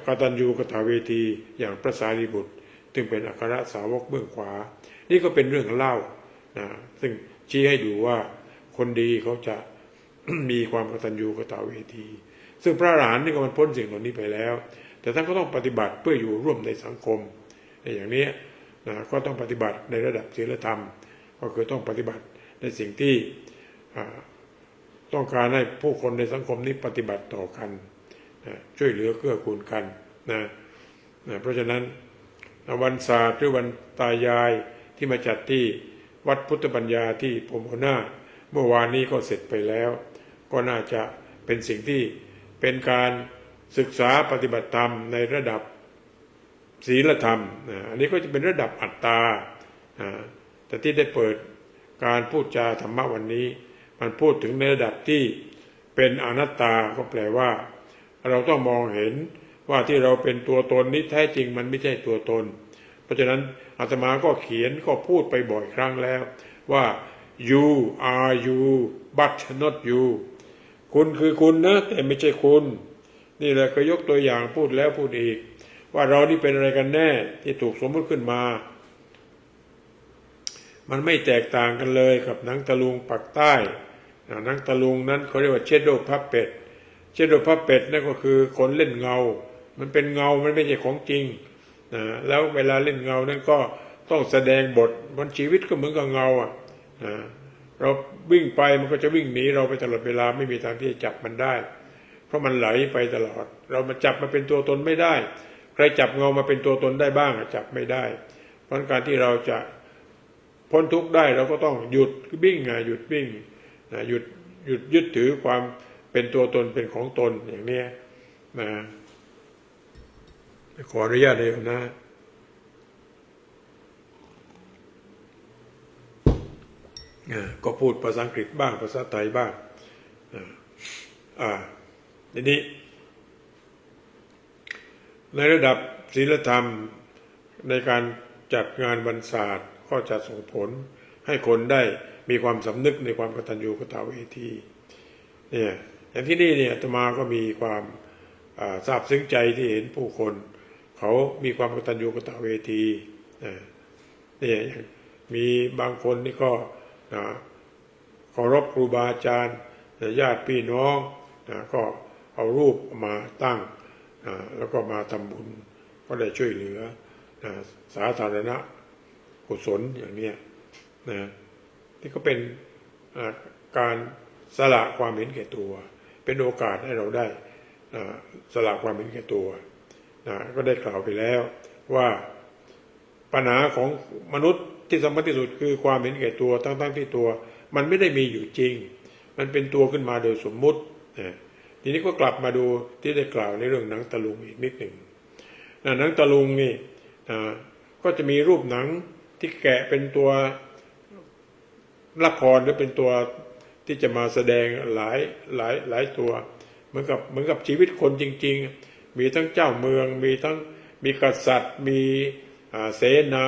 กตัญญูกตเวทีอย่างพระสารีบุตรซึ่งเป็นอัครสาวกเบื้องขวานี่ก็เป็นเรื่องเล่านะซึ่งชี้ให้ดูว่าคนดีเขาจะ มีความกตัญญูกตเวทีซึ่งพระอรหันต์นี่ก็มันพ้นสิ่งเหล่านี้ไปแล้วแต่ท่านก็ต้องปฏิบัติเพื่ออยู่ร่วมในสังคมอย่างนี้นะก็ต้องปฏิบัติในระดับศีลธรรมก็คือต้องปฏิบัติในสิ่งที่ต้องการให้ผู้คนในสังคมนี้ปฏิบัติต่อกันนะช่วยเหลือเกื้อกูลกันนะเพราะฉะนั้นวันศาสตร์หรือวันตายายที่มาจัดที่วัดพุทธปัญญาที่พรหมโอนาถเมื่อวานนี้ก็เสร็จไปแล้วก็น่าจะเป็นสิ่งที่เป็นการศึกษาปฏิบัติธรรมในระดับศีลธรรมอันนี้ก็จะเป็นระดับอัตตาแต่ที่ได้เปิดการพูดจาธรรมะวันนี้มันพูดถึงในระดับที่เป็นอนัตตาก็แปลว่าเราต้องมองเห็นว่าที่เราเป็นตัวตนนี้แท้จริงมันไม่ใช่ตัวตนเพราะฉะนั้นอาตมาก็เขียนก็พูดไปบ่อยครั้งแล้วว่า you are you but not you คุณคือคุณนะแต่ไม่ใช่คุณนี่แหละก็ยกตัวอย่างพูดแล้วพูดอีกว่าเรานี่เป็นอะไรกันแน่ที่ถูกสมมติขึ้นมามันไม่แตกต่างกันเลยกับหนังตะลุงปักใต้หนังตะลุงนั้นเขาเรียกว่าเชดโดพับเป็ดเชดโดพับเป็ดนั่นก็คือคนเล่นเงามันเป็นเงามันไม่ใช่ของจริงแล้วเวลาเล่นเงานั้นก็ต้องแสดงบทมันชีวิตก็เหมือนกับเงาเราวิ่งไปมันก็จะวิ่งหนีเราไปตลอดเวลาไม่มีทางที่จะจับมันได้เพราะมันไหลไปตลอดเรามาจับมาเป็นตัวตนไม่ได้ใครจับเงามาเป็นตัวตนได้บ้างจับไม่ได้เพราะการที่เราจะพ้นทุกข์ได้เราก็ต้องหยุดวิ่งหยุดวิ่งหยุดยึดถือความเป็นตัวตนเป็นของตนอย่างนี้นะขออนุญาตเลยนะก็พูดภาษาอังกฤษบ้างภาษาไทยบ้างทีนี้ในระดับศีลธรรมในการจัดงานวันศาสตร์ก็จะส่งผลให้คนได้มีความสำนึกในความกตัญญูกตเวทีเนี่ยอย่างที่นี่เนี่ยอาตมาก็มีความซาบซึ้งใจที่เห็นผู้คนเขามีความกตัญญูกตเวทีเนี่ยมีบางคนนี่ก็เคารพครูบาอาจารย์ญาติพี่น้องก็เอารูปมาตั้งแล้วก็มาทำบุญก็ได้ช่วยเหลือสาธารณกุศลอย่างนี้ที่ก็เป็นการสละความเห็นแก่ตัวเป็นโอกาสให้เราได้สละความเห็นแก่ตัวก็ได้กล่าวไปแล้วว่าปัญหาของมนุษย์ที่สำคัญที่สุดคือความเห็นแก่ตัวทั้งที่ตัวมันไม่ได้มีอยู่จริงมันเป็นตัวขึ้นมาโดยสมมุติทีนี้ก็กลับมาดูที่ได้กล่าวในเรื่องหนังตะลุงอีกนิดหนึ่งหนังตะลุงนี่ก็จะมีรูปหนังที่แกะเป็นตัวละครหรือเป็นตัวที่จะมาแสดงหลายตัวเหมือนกับชีวิตคนจริงๆมีทั้งเจ้าเมืองมีกษัตริย์มีเสนา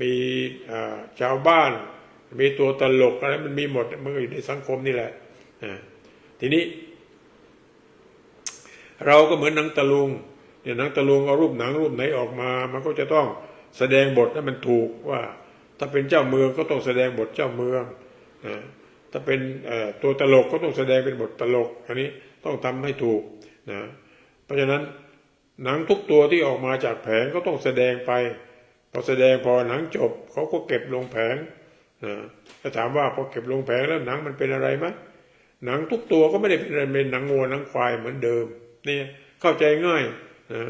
มีชาวบ้านมีตัวตลกอะไรมันมีหมดมันอยู่ในสังคมนี่แหละ ทีนี้เราก็เหมือนหนังตะลุงเนี่ยหนังตะลุงเอารูปหนังรูปไหนออกมามันก็จะต้องแสดงบทให้มันถูกว่าถ้าเป็นเจ้าเมืองก็ต้องแสดงบทเจ้าเมืองถ้าเป็นตัวตลกก็ต้องแสดงเป็นบทตลกอันนี้ต้องทำให้ถูกนะเพราะฉะนั้นหนังทุกตัวที่ออกมาจากแผงก็ต้องแสดงไปพอแสดงพอหนังจบเขาก็เก็บลงแผงนะถ้าถามว่าพอเก็บลงแผงแล้วหนังมันเป็นอะไรไหมหนังทุกตัวก็ไม่ได้เป็นหนังวัวหนังควายเหมือนเดิมนี่เข้าใจง่ายนะ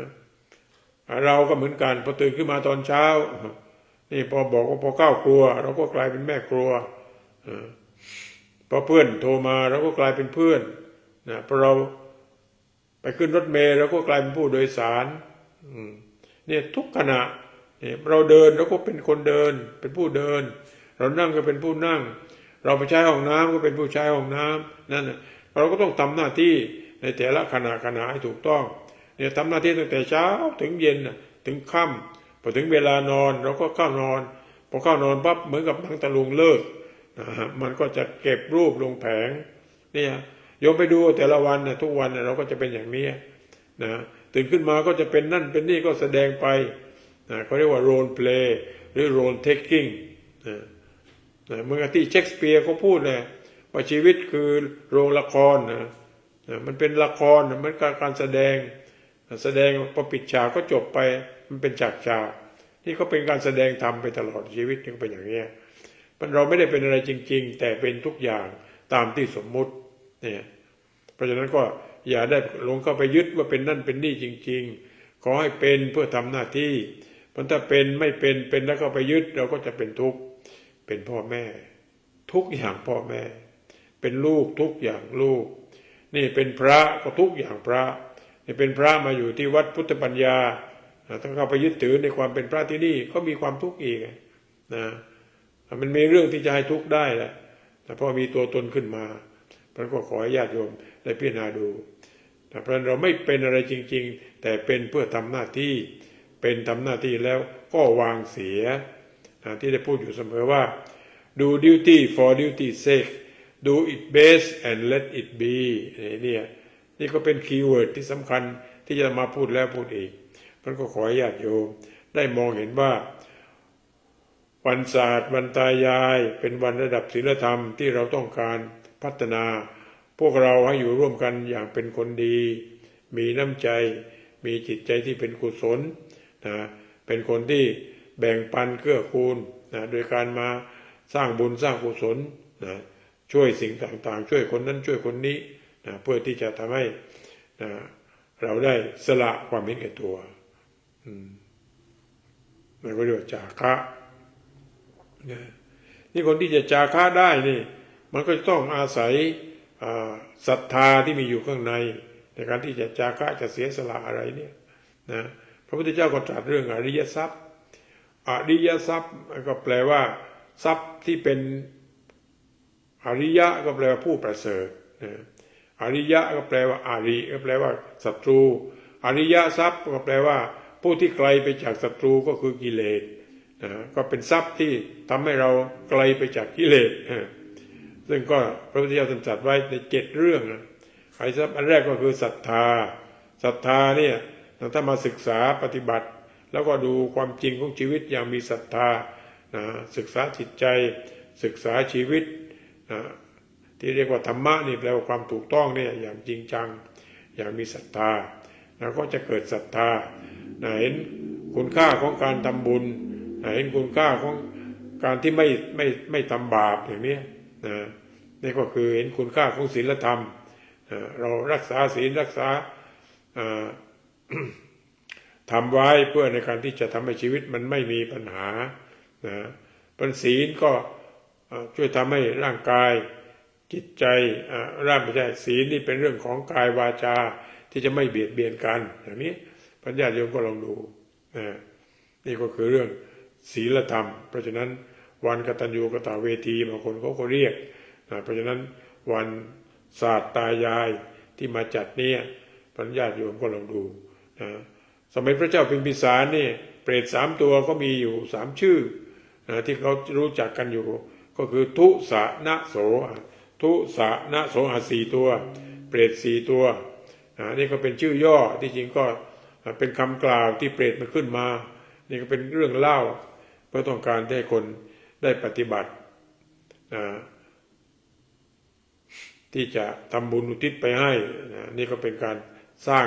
เราก็เหมือนกันพอตื่นขึ้นมาตอนเช้านี่พอบอกว่าพอเข้าครัวเราก็กลายเป็นแม่ครัวพอเพื่อนโทรมาเราก็กลายเป็นเพื่อนนะพอเราไปขึ้นรถเมล์เราก็กลายเป็นผู้โดยสารเนี่ยทุกขณะเนี่ยเราเดินเราก็เป็นคนเดินเป็นผู้เดินเรานั่งก็เป็นผู้นั่งเราไปใช้ห้องน้ำก็เป็นผู้ใช้ห้องน้ำนั่นเราก็ต้องทำหน้าที่ในแต่ละขณะให้ถูกต้องเนี่ยทำหน้าที่ตั้งแต่เช้าถึงเย็นถึงค่ำพอถึงเวลานอนเราก็เข้านอนพอเข้านอนปั๊บเหมือนกับหนังตะลุงเลิกมันก็จะเก็บรูปลงแผงเนี่ยโยมไปดูแต่ละวันทุกวันเราก็จะเป็นอย่างนี้นะตื่นขึ้นมาก็จะเป็นนั่นเป็นนี่ก็แสดงไปเขาเรียกว่าโรลเพลย์หรือโรลเทคกิ้งเมื่อที่เชคสเปียร์เขาพูดเลยว่าชีวิตคือโรงละครมันเป็นละครมันการแสดงพอปิดฉากก็จบไปมันเป็นฉากนี่ก็เป็นการแสดงทำไปตลอดชีวิตยังเป็นอย่างนี้เราไม่ได้เป็นอะไรจริงๆแต่เป็นทุกอย่างตามที่สมมุติเนี่ยเพราะฉะนั้นก็อย่าได้ลงเข้าไปยึดว่าเป็นนั่นเป็นนี่จริงๆขอให้เป็นเพื่อทำหน้าที่เพราะถ้าเป็นไม่เป็นแล้วก็ไปยึดเราก็จะเป็นทุกข์เป็นพ่อแม่ทุกอย่างพ่อแม่เป็นลูกทุกอย่างลูกนี่เป็นพระก็ทุกอย่างพระนี่เป็นพระมาอยู่ที่วัดพุทธปัญญาถ้าเข้าไปยึดถือในความเป็นพระที่นี่ก็มีความทุกข์อีกนะมันมีเรื่องที่จะให้ทุกข์ได้แหละแต่พอมีตัวตนขึ้นมาเพราะก็ขอให้ญาติโยมได้พิจารณาดูเพราะเราไม่เป็นอะไรจริงๆแต่เป็นเพื่อทำหน้าที่เป็นทำหน้าที่แล้วก็วางเสียที่ได้พูดอยู่เสมอว่า do duty for duty sake do it best and let it be นี่ก็เป็นคีย์เวิร์ดที่สำคัญที่จะมาพูดแล้วพูดอีกมันก็ขอให้ญาติโยมได้มองเห็นว่าวันศาสตร์วันตายายเป็นวันระดับศีลธรรมที่เราต้องการพัฒนาพวกเราให้อยู่ร่วมกันอย่างเป็นคนดีมีน้ำใจมีจิตใจที่เป็นกุศลเป็นคนที่แบ่งปันเกื้อกูลโดยการมาสร้างบุญสร้างกุศลช่วยสิ่งต่างๆช่วยคนนั้นช่วยคนนี้เพื่อที่จะทำให้เราได้สละความเห็นแก่ตัวมันก็เรียกว่าจาคะนี่คนที่จะจาคะได้นี่มันก็ต้องอาศัยศรัทธาที่มีอยู่ข้างในการที่จะจาคะจะเสียสละอะไรเนี่ยนะพระพุทธเจ้าก็ตรัสเรื่องอริยทรัพย์อริยทรัพย์ก็แปลว่าทรัพย์ที่เป็นอริยะก็แปลว่าผู้ประเสริฐอริยะก็แปลว่าอาริก็แปลว่าศัตรูอริยทรัพย์ก็แปลว่าผู้ที่ไกลไปจากศัตรูก็คือกิเลสก็เป็นทรัพย์ที่ทำให้เราไกลไปจากกิเลสซึ่งก็พระพุทธเจ้าตรัสไว้ใน7เรื่องอริยทรัพย์อันแรกก็คือศรัทธาเนี่ยถ้ามาศึกษาปฏิบัติแล้วก็ดูความจริงของชีวิตอย่างมีศรัทธาศึกษาจิตใจศึกษาชีวิตที่เรียกว่าธรรมะนี่แปลว่าความถูกต้องเนี่ยอย่างจริงจังอย่างมีศรัทธาแล้วก็จะเกิดศรัทธาเห็นคุณค่าของการทำบุญเห็นคุณค่าของการที่ไม่ทำบาปอย่างนี้นี่ก็คือเห็นคุณค่าของศีลธรรมเรารักษาศีลรักษาทำไว้เพื่อในการที่จะทำให้ชีวิตมันไม่มีปัญหาเป็นศีลก็ช่วยทำให้ร่างกายจิตใจไม่ใช่ศีลนี่เป็นเรื่องของกายวาจาที่จะไม่เบียดเบียนกันอย่างนี้ปัญญาโยมก็ลองดูนี่ก็คือเรื่องศีลธรรมเพราะฉะนั้นวันกตัญญูกตเวทีบางคนเขาก็เรียกเพราะฉะนั้นวันศาสตร์ตายายที่มาจัดเนี่ยปัญญาโยมก็ลองดูสมัยพระเจ้าพิมพิสารนี่เปรต3ตัวก็มีอยู่3ชื่อที่เขารู้จักกันอยู่ก็คือทุสะนะโส ทุสะนะโสหัส4 ตัวเปรต4 ตัวนี่ก็เป็นชื่อย่อที่จริงก็เป็นคำกล่าวที่เปรตมันขึ้นมานี่ก็เป็นเรื่องเล่าเพื่อต้องการให้คนได้ปฏิบัติที่จะทำบุญอุทิศไปให้นี่ก็เป็นการสร้าง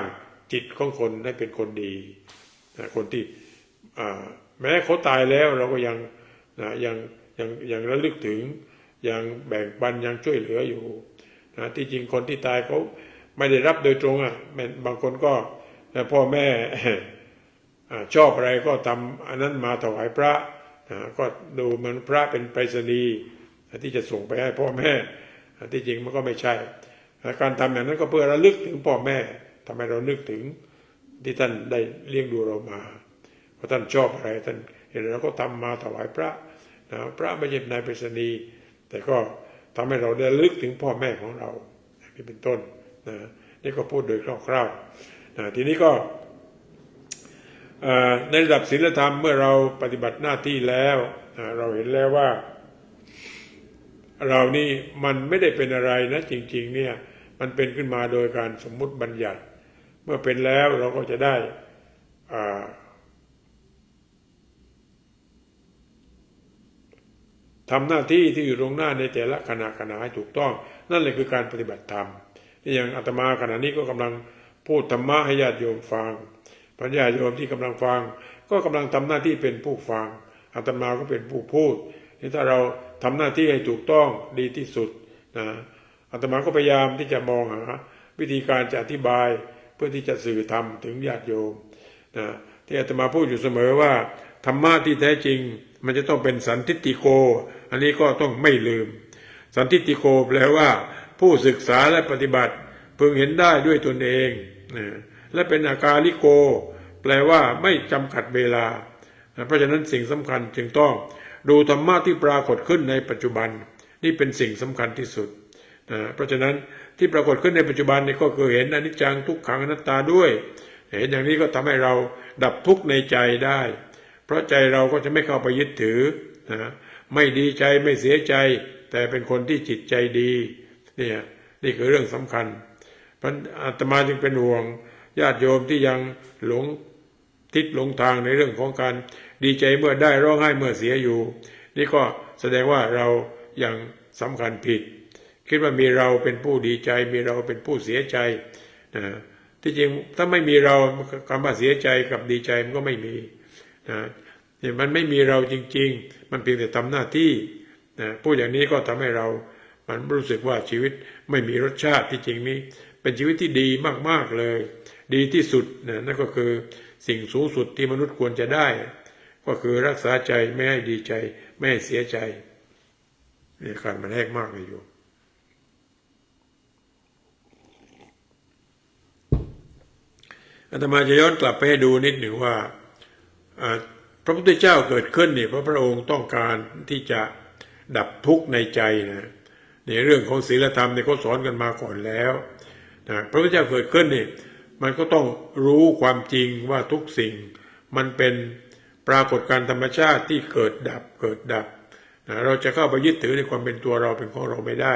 จิตของคนให้เป็นคนดีคนที่แม้เขาตายแล้วเราก็ยังระลึกถึงยังแบ่งปันยังช่วยเหลืออยู่ที่จริงคนที่ตายเขาไม่ได้รับโดยตรงบางคนก็พ่อแม่ชอบอะไรก็ทำอันนั้นมาถวายพระก็ดูมันพระเป็นไปรษณีย์ที่จะส่งไปให้พ่อแม่ที่จริงมันก็ไม่ใช่การทำอย่างนั้นก็เพื่อระลึกถึงพ่อแม่ทำให้เรานึกถึงที่ท่านได้เลี้ยงดูเรามาเพราะท่านชอบอะไรท่านเห็นเราก็ทำมาถวายพระพระไม่ใช่นายไปรษณีย์แต่ก็ทำให้เราได้ระลึกถึงพ่อแม่ของเราอย่างนี้เป็นต้นนี่ก็พูดโดยคร่าวๆทีนี้ก็ในระดับศีลธรรมเมื่อเราปฏิบัติหน้าที่แล้วเราเห็นแล้วว่าเรานี่มันไม่ได้เป็นอะไรนะจริงๆเนี่ยมันเป็นขึ้นมาโดยการสมมุติบัญญัติเมื่อเป็นแล้วเราก็จะได้ทำหน้าที่ที่อยู่ตรงหน้าในแต่ละขณะให้ถูกต้องนั่นแหละคือการปฏิบัติธรรมที่อย่างอาตมาขณะนี้ก็กำลังพูดธรรมะให้ญาติโยมฟังญาติโยมที่กำลังฟังก็กำลังทำหน้าที่เป็นผู้ฟังอาตมาก็เป็นผู้พูดนี่ถ้าเราทำหน้าที่ให้ถูกต้องดีที่สุดอาตมาก็พยายามที่จะมองหาวิธีการจะอธิบายเพื่อที่จะสื่อธรรมถึงญาติโยมที่อาตมาพูดอยู่เสมอว่าธรรมะที่แท้จริงมันจะต้องเป็นสันทิฏฐิโกอันนี้ก็ต้องไม่ลืมสันทิฏฐิโกแปลว่าผู้ศึกษาและปฏิบัติพึงเห็นได้ด้วยตนเองและเป็นอากาลิโกแปลว่าไม่จำกัดเวลาเพราะฉะนั้นสิ่งสำคัญจึงต้องดูธรรมะที่ปรากฏขึ้นในปัจจุบันนี่เป็นสิ่งสำคัญที่สุดเพราะฉะนั้นที่ปรากฏขึ้นในปัจจุบันนี่ก็คือเห็นอนิจจังทุกขังอนัตตาด้วยเห็นอย่างนี้ก็ทำให้เราดับทุกข์ในใจได้เพราะใจเราก็จะไม่เข้าไปยึดถือไม่ดีใจไม่เสียใจแต่เป็นคนที่จิตใจดีนี่คือเรื่องสำคัญเพราะอาตมาจึงเป็นห่วงญาติโยมที่ยังหลงทิศหลงทางในเรื่องของการดีใจเมื่อได้ร้องไห้เมื่อเสียอยู่นี่ก็แสดงว่าเรายังสำคัญผิดคิดว่ามีเราเป็นผู้ดีใจมีเราเป็นผู้เสียใจที่จริงถ้าไม่มีเราคำว่าเสียใจกับดีใจมันก็ไม่มีเนี่ยมันไม่มีเราจริงๆมันเพียงแต่ทำหน้าที่พูดอย่างนี้ก็ทำให้เรามันรู้สึกว่าชีวิตไม่มีรสชาติที่จริงนี้เป็นชีวิตที่ดีมากๆเลยดีที่สุดนั่นก็คือสิ่งสูงสุดที่มนุษย์ควรจะได้ก็คือรักษาใจไม่ให้ดีใจไม่ให้เสียใจนี่การมันแหกมากเลยโยมอาตมาจะย้อนกลับไปให้ดูนิดหนึ่งว่าพระพุทธเจ้าเกิดขึ้นเนี่ยเพราะพระองค์ต้องการที่จะดับทุกข์ในใจในเรื่องของศีลธรรมเนี่ยเขาสอนกันมาก่อนแล้วพระพุทธเจ้าเกิดขึ้นนี่มันก็ต้องรู้ความจริงว่าทุกสิ่งมันเป็นปรากฏการณ์ธรรมชาติที่เกิดดับเราจะเข้าไปยึดถือในความเป็นตัวเราเป็นของเราไม่ได้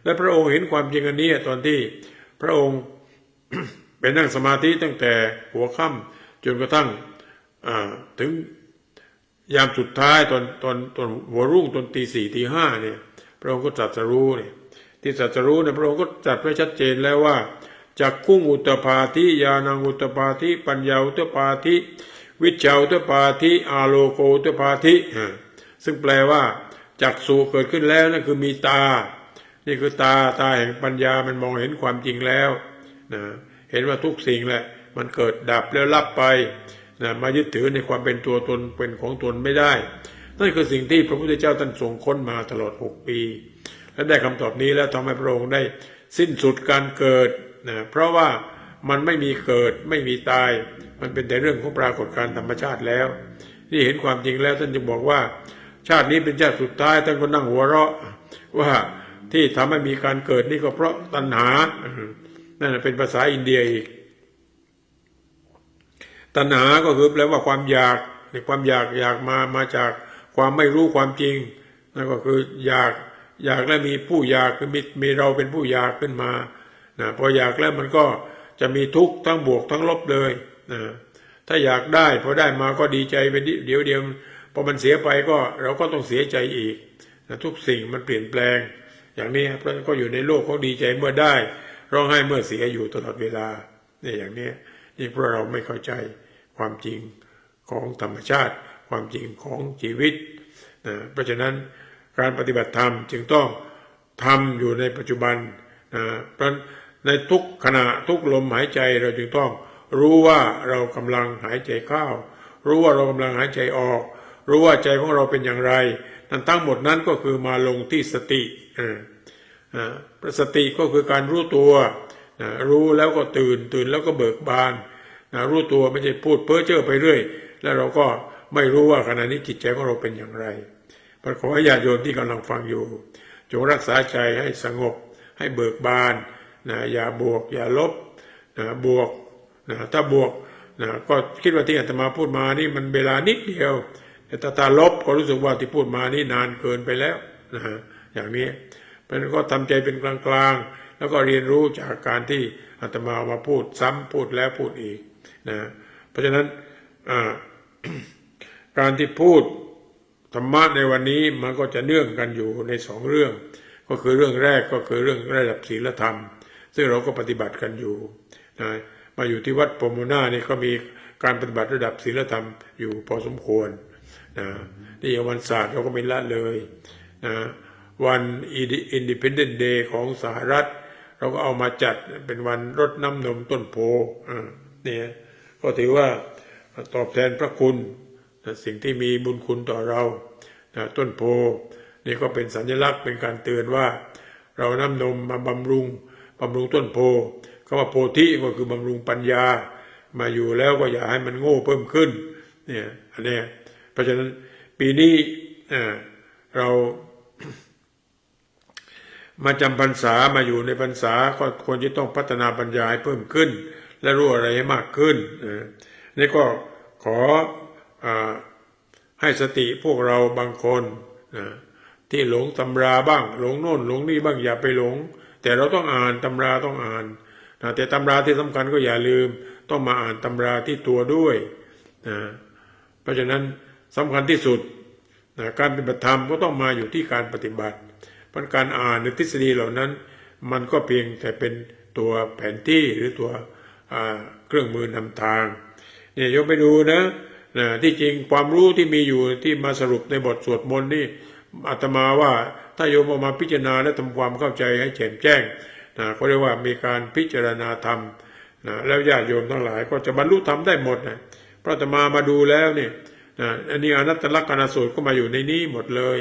และพระองค์เห็นความจริงอันนี้ตอนที่พระองค์ ไปนั่งสมาธิตั้งแต่หัวค่ำจนกระทั่งถึงยามสุดท้ายตอนหัวรุ่งตอนตี 4 ตี 5เนี่ยพระองค์ก็ตรัสรู้เนี่ยที่ตรัสรู้เนี่ยพระองค์ก็ตรัสไว้ชัดเจนแล้วว่าจักขุงอุตตปาธิญาณังอุตตปาธิปัญญาอุตตปาธิวิชชาอุตตปาธิอาโลโกอุตตปาธิซึ่งแปลว่าจักษุเกิดขึ้นแล้วนั่นคือมีตานี่คือตาแห่งปัญญามันมองเห็นความจริงแล้วเห็นว่าทุกสิ่งแหละมันเกิดดับแล้วลับไปมายึดถือในความเป็นตัวตนเป็นของตนไม่ได้นั่นคือสิ่งที่พระพุทธเจ้าท่านทรงค้นมาตลอด6 ปีและได้คำตอบนี้แล้วทำให้พระองค์ได้สิ้นสุดการเกิดเพราะว่ามันไม่มีเกิดไม่มีตายมันเป็นแต่เรื่องของปรากฏการณ์ธรรมชาติแล้วที่เห็นความจริงแล้วท่านจึงบอกว่าชาตินี้เป็นชาติสุดท้ายท่านก็นั่งหัวเราะว่าที่ทำให้มีการเกิดนี่ก็เพราะตัณหานั่นเป็นภาษาอินเดียอีกตัณหาก็คือแปลว่าความอยากในความอยากมาจากความไม่รู้ความจริงนั่นก็คืออย อยากแล้วมีผู้อยากมีเราเป็นผู้อยากขึ้นมานะพออยากแล้วมันก็จะมีทุกข์ทั้งบวกทั้งลบเลยนะถ้าอยากได้พอได้มาก็ดีใจไปเดี๋ยวพอมันเสียไปก็เราก็ต้องเสียใจอีกนะทุกสิ่งมันเปลี่ยนแปลงอย่างนี้เพราะก็อยู่ในโลกของดีใจเมื่อได้ร้องไห้เมื่อเสียอยู่ตลอดเวลาเนี่ยอย่างนี้นี่เพราะเราไม่เข้าใจความจริงของธรรมชาติความจริงของชีวิตนะเพราะฉะนั้นการปฏิบัติธรรมจึงต้องทำอยู่ในปัจจุบันนะเพราะในทุกขณะทุกลมหายใจเราจึงต้องรู้ว่าเรากำลังหายใจเข้ารู้ว่าเรากำลังหายใจออกรู้ว่าใจของเราเป็นอย่างไรนั่นทั้งหมดนั้นก็คือมาลงที่สติสติก็คือการรู้ตัวรู้แล้วก็ตื่นแล้วก็เบิกบานรู้ตัวไม่ใช่พูดเพ้อเจ้อไปเรื่อยแล้วเราก็ไม่รู้ว่าขณะนี้จิตใจของเราเป็นอย่างไรขอให้ญาติโยมที่กำลังฟังอยู่จงรักษาใจให้สงบให้เบิกบานอย่าบวกอย่าลบบวกถ้าบวกก็คิดว่าที่อาตมาพูดมานี่มันเวลานิดเดียวแต่ถ้าลบก็รู้สึกว่าที่พูดมานี่นานเกินไปแล้วอย่างนี้มันก็ทำใจเป็นกลางๆแล้วก็เรียนรู้จากการที่อาตมามาพูดซ้ำพูดแล้วพูดอีกเพราะฉะนั้นการที่พูดธรรมะในวันนี้มันก็จะเนื่องกันอยู่ในสองเรื่องก็คือเรื่องแรกก็คือเรื่องระดับศีลธรรมซึ่งเราก็ปฏิบัติกันอยู่มาอยู่ที่วัดโพโมนานี่ก็มีการปฏิบัติระดับศีลธรรมอยู่พอสมควรนี่วันศาสตร์เราก็ไม่ละเลยวันIndependence Day ของสหรัฐเราก็เอามาจัดเป็นวันรดน้ำนมต้นโพเนี่ยก็ถือว่าตอบแทนพระคุณสิ่งที่มีบุญคุณต่อเราต้นโพนี่ก็เป็นสัญลักษณ์เป็นการเตือนว่าเรานำนมมาบำรุงต้นโพคำว่าโพธิก็คือบำรุงปัญญามาอยู่แล้วก็อย่าให้มันโง่เพิ่มขึ้นเนี่ยอันนี้เพราะฉะนั้นปีนี้เรามาจำพรรษามาอยู่ในพรรษาก็ควรจะต้องพัฒนาปัญญาให้เพิ่มขึ้นและรู้อะไรให้มากขึ้นนี่ก็ขอให้สติพวกเราบางคนที่หลงตำราบ้างหลงโน่นหลงนี่บ้างอย่าไปหลงแต่เราต้องอ่านตำราต้องอ่านแต่ตำราที่สำคัญก็อย่าลืมต้องมาอ่านตำราที่ตัวด้วยเพราะฉะนั้นสำคัญที่สุดการปฏิบัติธรรมก็ต้องมาอยู่ที่การปฏิบัติเพราะการอ่านในทฤษฎีเหล่านั้นมันก็เพียงแต่เป็นตัวแผนที่หรือตัวเครื่องมือนำทางเนี่ยยกไปดูนะที่จริงความรู้ที่มีอยู่ที่มาสรุปในบทสวดมนต์นี่อาตมาว่าถ้าโยมเอามาพิจารณาและทำความเข้าใจให้แจ่มแจ้งเขาเรียกว่ามีการพิจารณาธรรมแล้วญาติโยมทั้งหลายก็จะบรรลุธรรมได้หมดเพราะอาตมาดูแล้วเนี่ยอันนี้อนัตตลักษณสูตรก็มาอยู่ในนี้หมดเลย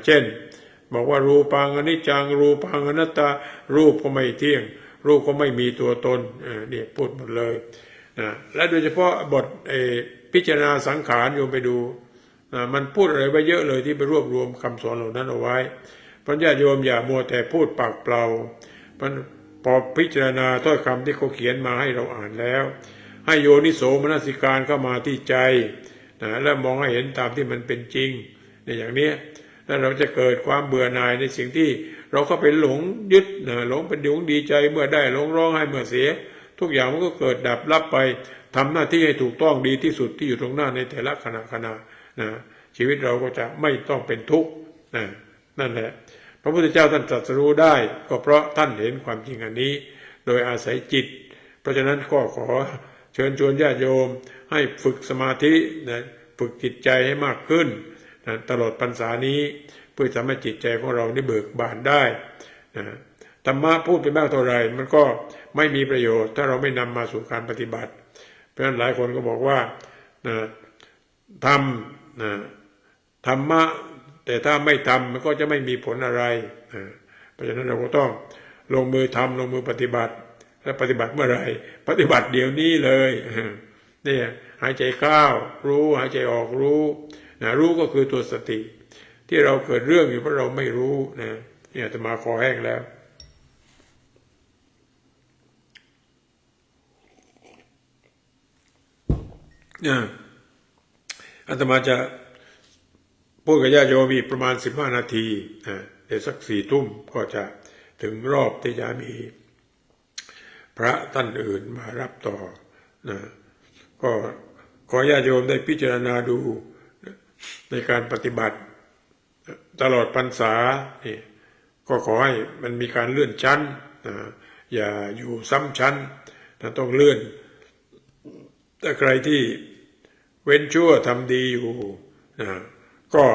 เช่นบอกว่ารูปังอนิจจังรูปังอนัตตารูปก็ไม่เที่ยงรูปก็ไม่มีตัวตนเนี่ยพูดหมดเลยและโดยเฉพาะบทพิจารณาสังขารโยมไปดูมันพูดอะไรไว้เยอะเลยที่ไปรวบรวมคำสอนเหล่านั้นเอาไว้เพราะญาติโยมอย่ามัวแต่พูดปากเปล่าพอพิจารณาถ้อยคำที่เขาเขียนมาให้เราอ่านแล้วให้โยนิโสมนสิการเข้ามาที่ใจและมองให้เห็นตามที่มันเป็นจริงในอย่างนี้แล้วเราจะเกิดความเบื่อหน่ายในสิ่งที่เราก็ไปหลงยึดหลงเป็นหลงดีใจเมื่อได้หลงร้องให้เมื่อเสียทุกอย่างมันก็เกิดดับลับไปทำหน้าที่ให้ถูกต้องดีที่สุดที่อยู่ตรงหน้าในแต่ละขณะชีวิตเราก็จะไม่ต้องเป็นทุกข์นั่นแหละพระพุทธเจ้าท่านตรัสรู้ได้ก็เพราะท่านเห็นความจริงอันนี้โดยอาศัยจิตเพราะฉะนั้นก็ขอเชิญชวนญาติโยมให้ฝึกสมาธิฝึกจิตใจให้มากขึ้นตลอดพรรษานี้เพื่อทำให้จิตใจของเราได้เบิกบานได้ธรรมะพูดไปมากเท่าไรมันก็ไม่มีประโยชน์ถ้าเราไม่นำมาสู่การปฏิบัติเพราะฉะนั้นหลายคนก็บอกว่าทำธรรมะแต่ถ้าไม่ทำมันก็จะไม่มีผลอะไรเพราะฉะนั้นเราก็ต้องลงมือทำลงมือปฏิบัติและปฏิบัติเมื่อไรปฏิบัติเดี๋ยวนี้เลยเนี่ยหายใจเข้ารู้หายใจออกรู้รู้ก็คือตัวสติที่เราเกิดเรื่องอยู่เพราะเราไม่รู้เนี่ยจะมาคอแห้งแล้วอาตมาจะพูดกับญาติโยมอีกประมาณ15 นาที ดี๋ยวสัก4 ทุ่มก็จะถึงรอบที่จะมีพระท่านอื่นมารับต่อนะก็ขอญาติโยมได้พิจารณาดูในการปฏิบัติตลอดพรรษานี่ก็ขอให้มันมีการเลื่อนชั้นนะอย่าอยู่ซ้ำชั้นนะต้องเลื่อนถ้าใครที่เว้นชั่วทำดีอยู่นะก็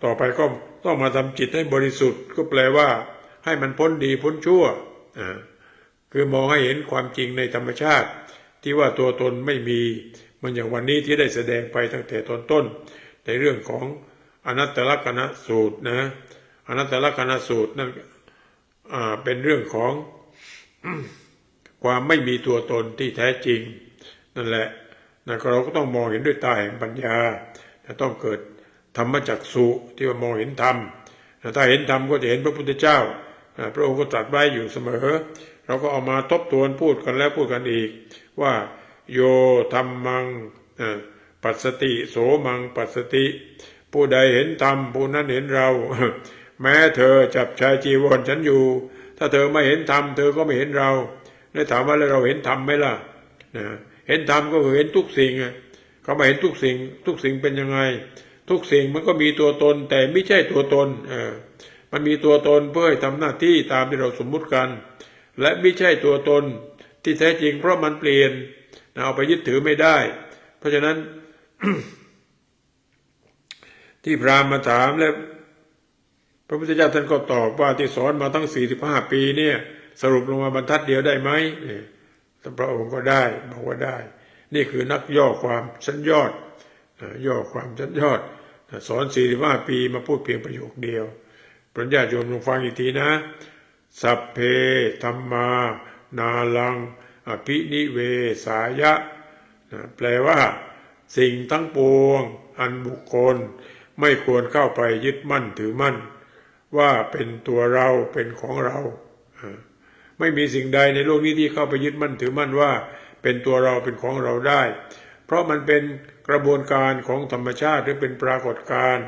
ต่อไปก็ต้องมาทำจิตให้บริสุทธิ์ก็แปลว่าให้มันพ้นดีพ้นชั่วคือมองให้เห็นความจริงในธรรมชาติที่ว่าตัวตนไม่มีมันอย่างวันนี้ที่ได้แสดงไปตั้งแต่ตอนต้นในเรื่องของอนัตตลักษณสูตรนะอนัตตลักษณสูตรนั่นเป็นเรื่องของความไม่มีตัวตนที่แท้จริงนั่นแหละนะเราก็ต้องมองเห็นด้วยตาแห่งปัญญาต้องเกิดธรรมจักษุที่ว่ามองเห็นธรรมถ้าเห็นธรรมก็จะเห็นพระพุทธเจ้าพระองค์ก็ตรัสไว้อยู่เสมอเราก็เอามาทบทวนพูดกันแล้วพูดกันอีกว่าโยธัมมังปัสสติโสมังปัสสติผู้ใดเห็นธรรมผู้นั้นเห็นเราแม้เธอจับชายจีวรฉันอยู่ถ้าเธอไม่เห็นธรรมเธอก็ไม่เห็นเราแล้วถามว่าแล้วเราเห็นธรรมไหมล่ะเห็นธรรมก็คือเห็นทุกสิ่งเขาไม่เห็นทุกสิ่งทุกสิ่งเป็นยังไงทุกสิ่งมันก็มีตัวตนแต่ไม่ใช่ตัวตนมันมีตัวตนเพื่อให้ทำหน้าที่ตามที่เราสมมุติกันและไม่ใช่ตัวตนที่แท้จริงเพราะมันเปลี่ยนเอาไปยึดถือไม่ได้เพราะฉะนั้น ที่พราหมณ์มาถามแล้วพระพุทธเจ้าท่านก็ตอบว่าที่สอนมาตั้ง45 ปีเนี่ยสรุปลงมาบรรทัดเดียวได้ไหมท่านพระองค์ก็ได้บอกว่าได้นี่คือนักย่อความชั้นยอดย่อความชั้นยอดสอน45 ปีมาพูดเพียงประโยคเดียวปริญญาโยมลองฟังอีกทีนะสัพเพธัมมานาลังอภินิเวสายะแปลว่าสิ่งทั้งปวงอันบุคคลไม่ควรเข้าไปยึดมั่นถือมั่นว่าเป็นตัวเราเป็นของเราไม่มีสิ่งใดในโลกนี้ที่เข้าไปยึดมั่นถือมั่นว่าเป็นตัวเราเป็นของเราได้เพราะมันเป็นกระบวนการของธรรมชาติหรือเป็นปรากฏการณ์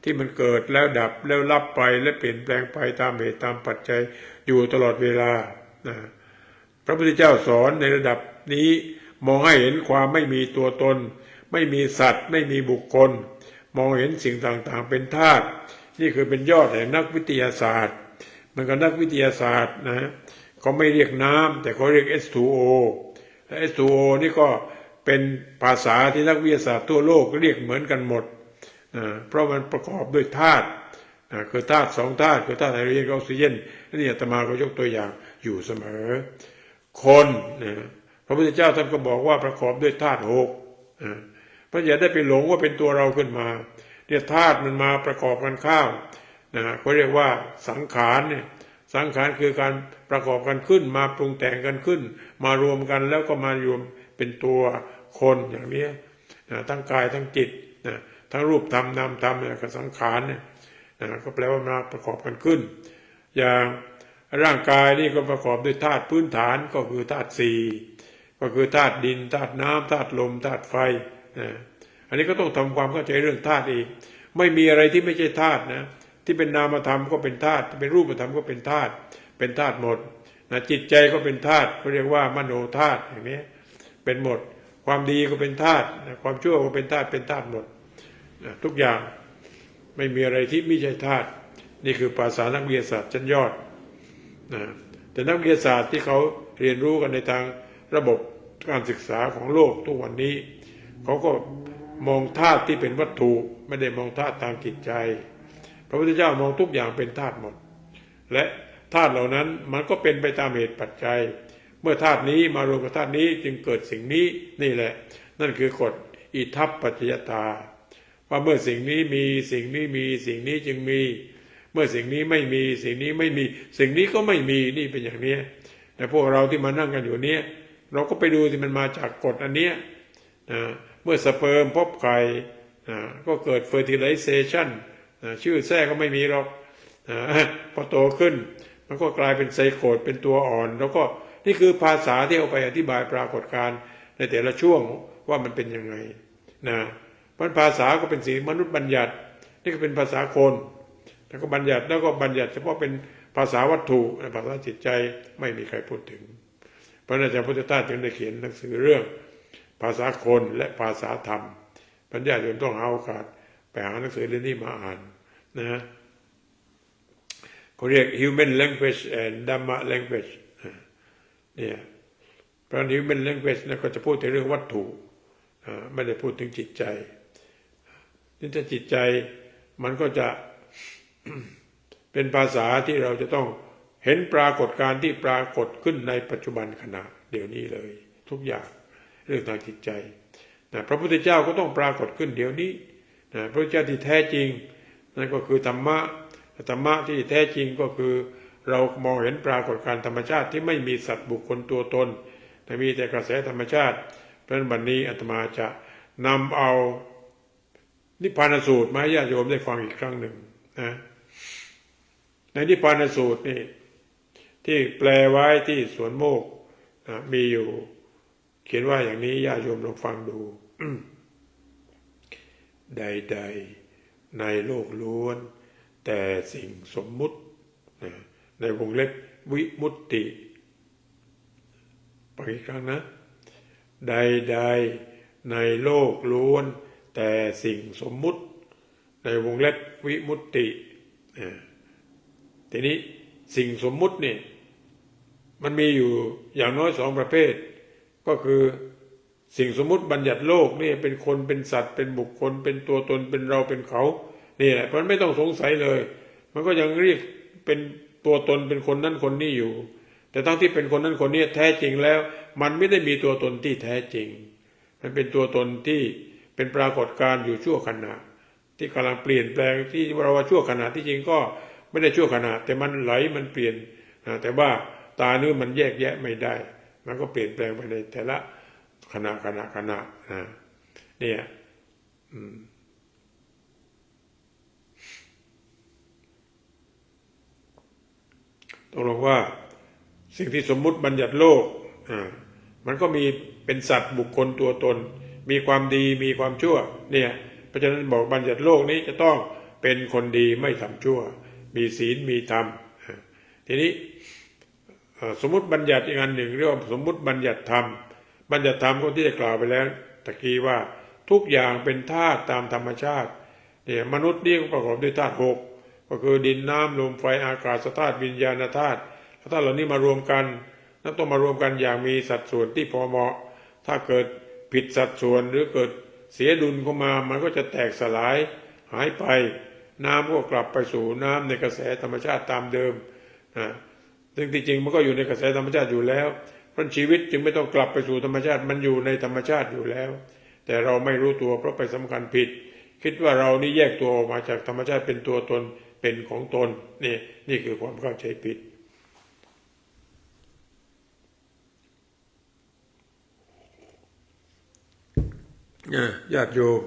ที่มันเกิดแล้วดับแล้วลับไปและเปลี่ยนแปลงไปตามเหตุตามปัจจัยอยู่ตลอดเวลาพระพุทธเจ้าสอนในระดับนี้มองให้เห็นความไม่มีตัวตนไม่มีสัตว์ไม่มีบุคคลมองเห็นสิ่งต่างๆเป็นธาตุนี่คือเป็นยอดแห่งนักวิทยาศาสตร์มันก็นักวิทยาศาสตร์นะเขาไม่เรียกน้ำแต่เขาเรียก H2O และ H2O นี่ก็เป็นภาษาที่นักวิทยาศาสตร์ทั่วโลกเรียกเหมือนกันหมดเพราะมันประกอบด้วยธาตุคือธาตุ2 ธาตุคือธาตุไฮโดรเจนกับออกซิเจนนี่อาตมาก็ยกตัวอย่างอยู่เสมอคนพระพุทธเจ้าท่านก็บอกว่าประกอบด้วยธาตุ6เพราะอย่าได้ไปหลงว่าเป็นตัวเราขึ้นมาเนี่ยธาตุมันมาประกอบกันเข้าเขาเรียกว่าสังขารเนี่ยสังขารคือการประกอบกันขึ้นมาปรุงแต่งกันขึ้นมารวมกันแล้วก็มารวมเป็นตัวคนอย่างนี้ทั้งกายทั้งจิตทั้งรูปธรรมนามธรรมกับสังขารเนี่ยก็แปลว่ามาประกอบกันขึ้นอย่างร่างกายนี่ก็ประกอบด้วยธาตุพื้นฐานก็คือธาตุ4ก็คือธาตุดินธาตุน้ำธาตุลมธาตุไฟอันนี้ก็ต้องทำความเข้าใจเรื่องธาตุอีกไม่มีอะไรที่ไม่ใช่ธาตุนะที่เป็นนามธรรมก็เป็นธาตุที่เป็นรูปธรรมก็เป็นธาตุเป็นธาตุหมดจิตใจก็เป็นธาตุเขาเรียกว่ามโนธาตุอย่างนี้เป็นหมดความดีก็เป็นธาตุความชั่วก็เป็นธาตุหมดทุกอย่างไม่มีอะไรที่ไม่ใช่ธาตุนี่คือภาษานักวิทยาศาสตร์ชั้นยอดแต่นักวิทยาศาสตร์ที่เขาเรียนรู้กันในทางระบบการศึกษาของโลกทุกวันนี้เขาก็มองธาตุที่เป็นวัตถุไม่ได้มองธาตุทางจิตใจพระพุทธเจ้ามองทุกอย่างเป็นธาตุหมดและธาตุเหล่านั้นมันก็เป็นไปตามเหตุปัจจัยเมื่อธาตุนี้มารวมกับธาตุนี้จึงเกิดสิ่งนี้นี่แหละนั่นคือกฎอิทัปปัจจยตาว่าเมื่อสิ่งนี้มีสิ่งนี้มีสิ่งนี้จึงมีเมื่อสิ่งนี้ไม่มีสิ่งนี้ไม่มีสิ่งนี้ก็ไม่มีนี่เป็นอย่างนี้แต่พวกเราที่มานั่งกันอยู่เนี้ยเราก็ไปดูที่มันมาจากกฎอันเนี้ยเมื่อสเปิร์มพบไข่ก็เกิด fertilization ชื่อแท้ก็ไม่มีหรอกพอโตขึ้นมันก็กลายเป็นไซโกตเป็นตัวอ่อนแล้วก็นี่คือภาษาที่เอาไปอธิบายปรากฏการณ์ในแต่ละช่วงว่ามันเป็นยังไงเพราะภาษาก็เป็นสิ่งมนุษย์บัญญัตินี่ก็เป็นภาษาคน แล้วก็บัญญัติเฉพาะเป็นภาษาวัตถุภาษาจิตใจไม่มีใครพูดถึงพระอาจารย์พุทธทาสจึงได้เขียนหนังสือเรื่องภาษาคนและภาษาธรรมปัญญาชนต้องหาโอกาสไปหาหนังสือเล่มนี้มาอ่านนะเขาเรียก human language and dhamma language เนี่ยเพราะ human language นะก็จะพูดถึงเรื่องวัตถุไม่ได้พูดถึงจิตใจนี่ถ้าจิตใจมันก็จะเป็นภาษาที่เราจะต้องเห็นปรากฏการณ์ที่ปรากฏขึ้นในปัจจุบันขณะเดี๋ยวนี้เลยทุกอย่างเรื่องทางจิตใจนะพระพุทธเจ้าก็ต้องปรากฏขึ้นเดี๋ยวนี้นะพระพุทธเจ้าที่แท้จริงนั่นก็คือธรรมะที่แท้จริงก็คือเรามองเห็นปรากฏการณ์ธรรมชาติที่ไม่มีสัตว์บุคคลตัวตนแต่มีแต่กระแสธรรมชาติเพราะฉะนั้นวันนี้อาตมาจะนำเอานิพพานสูตรมาให้ญาติโยมได้ฟังอีกครั้งหนึ่งนะในนิพพานสูตรนี่ที่แปลไว้ที่สวนโมกมีอยู่เขียนว่าอย่างนี้ญาติโยมลองฟังดู ใดๆในโลกล้วนแต่สิ่งสมมุติในวงเล็บวิมุตติฟังอีกครั้งนะใดๆในโลกล้วนแต่สิ่งสมมุติในวงเล็บวิมุตติทีนี้สิ่งสมมุติเนี่ยมันมีอยู่อย่างน้อยสองประเภทก็คือสิ่งสมมุติบัญญัติโลกนี่เป็นคนเป็นสัตว์เป็นบุคคลเป็นตัวตนเป็นเราเป็นเขานี่แหละเพราะไม่ต้องสงสัยเลยมันก็ยังเรียกเป็นตัวตนเป็นคนนั้นคนนี้อยู่แต่ทั้งที่เป็นคนนั้นคนนี้แท้จริงแล้วมันไม่ได้มีตัวตนที่แท้จริงมันเป็นตัวตนที่เป็นปรากฏการณ์อยู่ชั่วขณะที่กำลังเปลี่ยนแปลงที่เราว่าชั่วขณะที่จริงก็ไม่ได้ชั่วขณะแต่มันไหลมันเปลี่ยนแต่ว่าตาเนื้อมันแยกแยะไม่ได้มันก็เปลี่ยนแปลงไปในแต่ละขณะเนี่ยต้องบอกว่าสิ่งที่สมมุติบัญญัติโลกมันก็มีเป็นสัตว์บุคคลตัวตนมีความดีมีความชั่วเนี่ยเพราะฉะนั้นบอกบัญญัติโลกนี้จะต้องเป็นคนดีไม่ทำชั่วมีศีลมีธรรมทีนี้สมมุติบัญญัติอีกอันหนึ่งเรียกว่าสมมุติบัญญัติธรรมบัญญัติธรรมก็ที่ได้กล่าวไปแล้วตะกี้ว่าทุกอย่างเป็นธาตุตามธรรมชาติเนี่ยมนุษย์นี่ก็ประกอบด้วยธาตุหกก็คือดินน้ำลมไฟอากาศธาตุวิญญาณธาตุธาตุเหล่านี้มารวมกันแล้วต้องมารวมกันอย่างมีสัดส่วนที่พอเหมาะถ้าเกิดผิดสัดส่วนหรือเกิดเสียดุลเข้ามามันก็จะแตกสลายหายไปน้ำก็กลับไปสู่น้ำในกระแสธรรมชาติตามเดิมซึ่งที่จริงมันก็อยู่ในกระแสธรรมชาติอยู่แล้วเพราะชีวิตจึงไม่ต้องกลับไปสู่ธรรมชาติมันอยู่ในธรรมชาติอยู่แล้วแต่เราไม่รู้ตัวเพราะไปสำคัญผิดคิดว่าเรานี่แยกตัวออกมาจากธรรมชาติเป็นตัวตนเป็นของตนนี่คือความเข้าใจผิดญาติโยม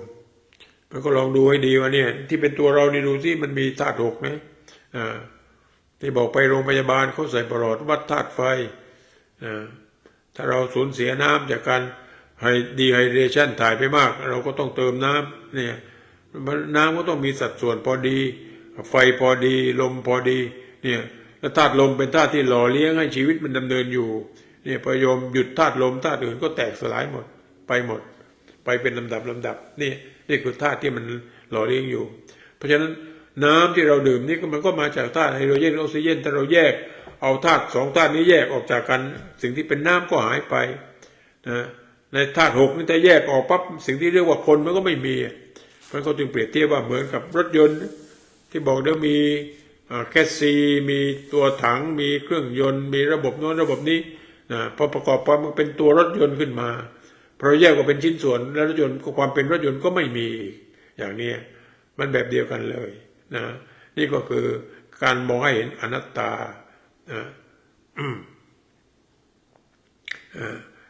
มันก็ลองดูให้ดีว่าเนี่ยที่เป็นตัวเรานี่ดูสิมันมีธาตุหกไหมที่บอกไปโรงพยาบาลเขาใส่ประหลอดวัดธาตุไฟถ้าเราสูญเสียน้ำจากการดีไฮเดรชันถ่ายไปมากเราก็ต้องเติมน้ำเนี่ยน้ำก็ต้องมีสัดส่วนพอดีไฟพอดีลมพอดีเนี่ยแล้วธาตุลมเป็นธาตุที่หล่อเลี้ยงให้ชีวิตมันดำเนินอยู่เนี่ยพอโยมหยุดธาตุลมธาตุอื่นก็แตกสลายหมดไปเป็นลำดับนี่คือธาตุที่มันหล่อเลี้ยงอยู่เพราะฉะนั้นน้ำที่เราดื่มนี่มันก็มาจากธาตุไฮโดรเจนออกซิเจนถ้าเราแยกเอาธาตุสองธาตุนี้แยกออกจากกันสิ่งที่เป็นน้ำก็หายไปในธาตุหกนี่แต่แยกออกปั๊บสิ่งที่เรียกว่าคนมันก็ไม่มีมันก็จึงเปรียบเทียบว่าเหมือนกับรถยนต์ที่บอกเดี๋ยวมีแคสซีมีตัวถังมีเครื่องยนต์มีระบบโน้นระบบนี้พอประกอบปั๊บมันเป็นตัวรถยนต์ขึ้นมาพอแยกออกเป็นชิ้นส่วนแล้วรถยนต์ความเป็นรถยนต์ก็ไม่มีอย่างนี้มันแบบเดียวกันเลยนี่ก็คือการมองให้เห็นอนัตตา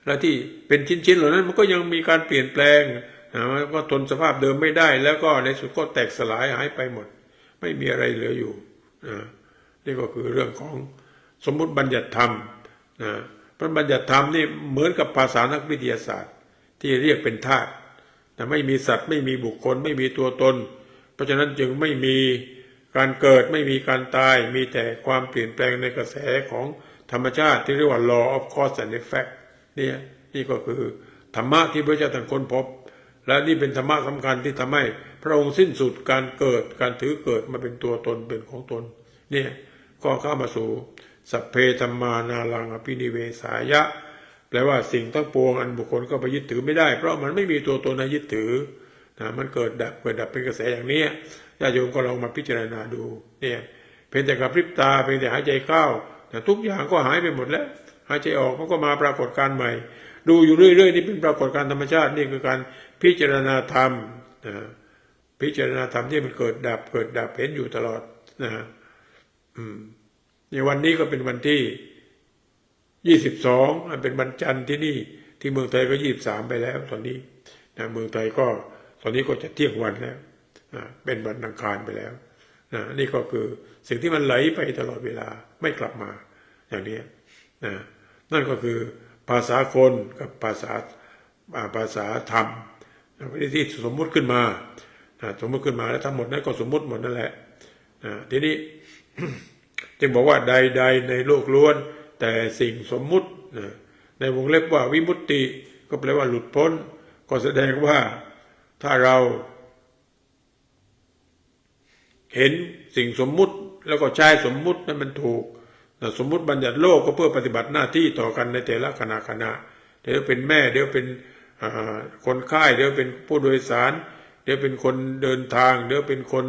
แล้วที่เป็นชิ้นๆเหล่านั้นมันก็ยังมีการเปลี่ยนแปลงก็ทนสภาพเดิมไม่ได้แล้วก็ในสุดก็แตกสลายหายไปหมดไม่มีอะไรเหลืออยู่นี่ก็คือเรื่องของสมมุติบัญญัติธรรมเพราะบัญญัติธรรมนี่เหมือนกับภาษานักวิทยาศาสตร์ที่เรียกเป็นธาตุแต่ไม่มีสัตว์ไม่มีบุคคลไม่มีตัวตนเพราะฉะนั้นจึงไม่มี การเกิดไม่มีการตายมีแต่ความเปลี่ยนแปลงในกระแสของธรรมชาติที่เรียกว่า law of cause and effect เนี่ยนี่ก็คือธรรมะที่พระเจ้าตรัสค้นพบและนี่เป็นธรรมะสำคัญที่ทำให้พระองค์สิ้นสุดการเกิดการถือเกิดมาเป็นตัวตนเป็นของตนเนี่ยก็เข้ามาสู่สัพเพธัมมานารังอภินิเวสายะแปลว่าสิ่งทั้งปวงอันบุคคลก็ไปยึดถือไม่ได้เพราะมันไม่มีตัวตนให้ยึดถือนะมันเกิดดับเป็นกระแสอย่างนี้ญาติโยมก็ลองมาพิจารณาดูเนี่ยเพียงแต่กระพริบตาเพียงแต่หายใจเข้าแต่ทุกอย่างก็หายไปหมดแล้วหายใจออกมันก็มาปรากฏการณ์ใหม่ดูอยู่เรื่อยๆนี่เป็นปรากฏการณ์ธรรมชาตินี่คือการพิจารณาธรรมพิจารณาธรรมที่มันเกิดดับเห็นอยู่ตลอดนะในวันนี้ก็เป็นวันที่22เป็นวันจันทร์ที่นี่ที่เมืองไทยก็23ไปแล้วตอนนี้นะเมืองไทยก็ตอนนี้ก็จะเที่ยงวันแล้วเป็นวันอังคารไปแล้วนะนี่ก็คือสิ่งที่มันไหลไปตลอดเวลาไม่กลับมาอย่างนี้นะนั่นก็คือภาษาคนกับภาษาธรรมที่สมมุติขึ้นมาสมมุติขึ้นมาแล้วทั้งหมดนั้นก็สมมุติหมดนั่นแหละทีนี้ จึงบอกว่าใดๆในโลกล้วนแต่สิ่งสมมุติในวงเล็บว่าวิมุตติก็แปลว่าหลุดพ้นก็แสดงว่าถ้าเราเห็นสิ่งสมมุติแล้วก็ใช้สมมุตินั้นมันถูกสมมุติบัญญัติโลกก็เพื่อปฏิบัติหน้าที่ต่อกันในแต่ละขณะเดี๋ยวเป็นแม่เดี๋ยวเป็นคนไข้เดี๋ยวเป็นผู้โดยสารเดี๋ยวเป็นคนเดินทางเดี๋ยวเป็นคน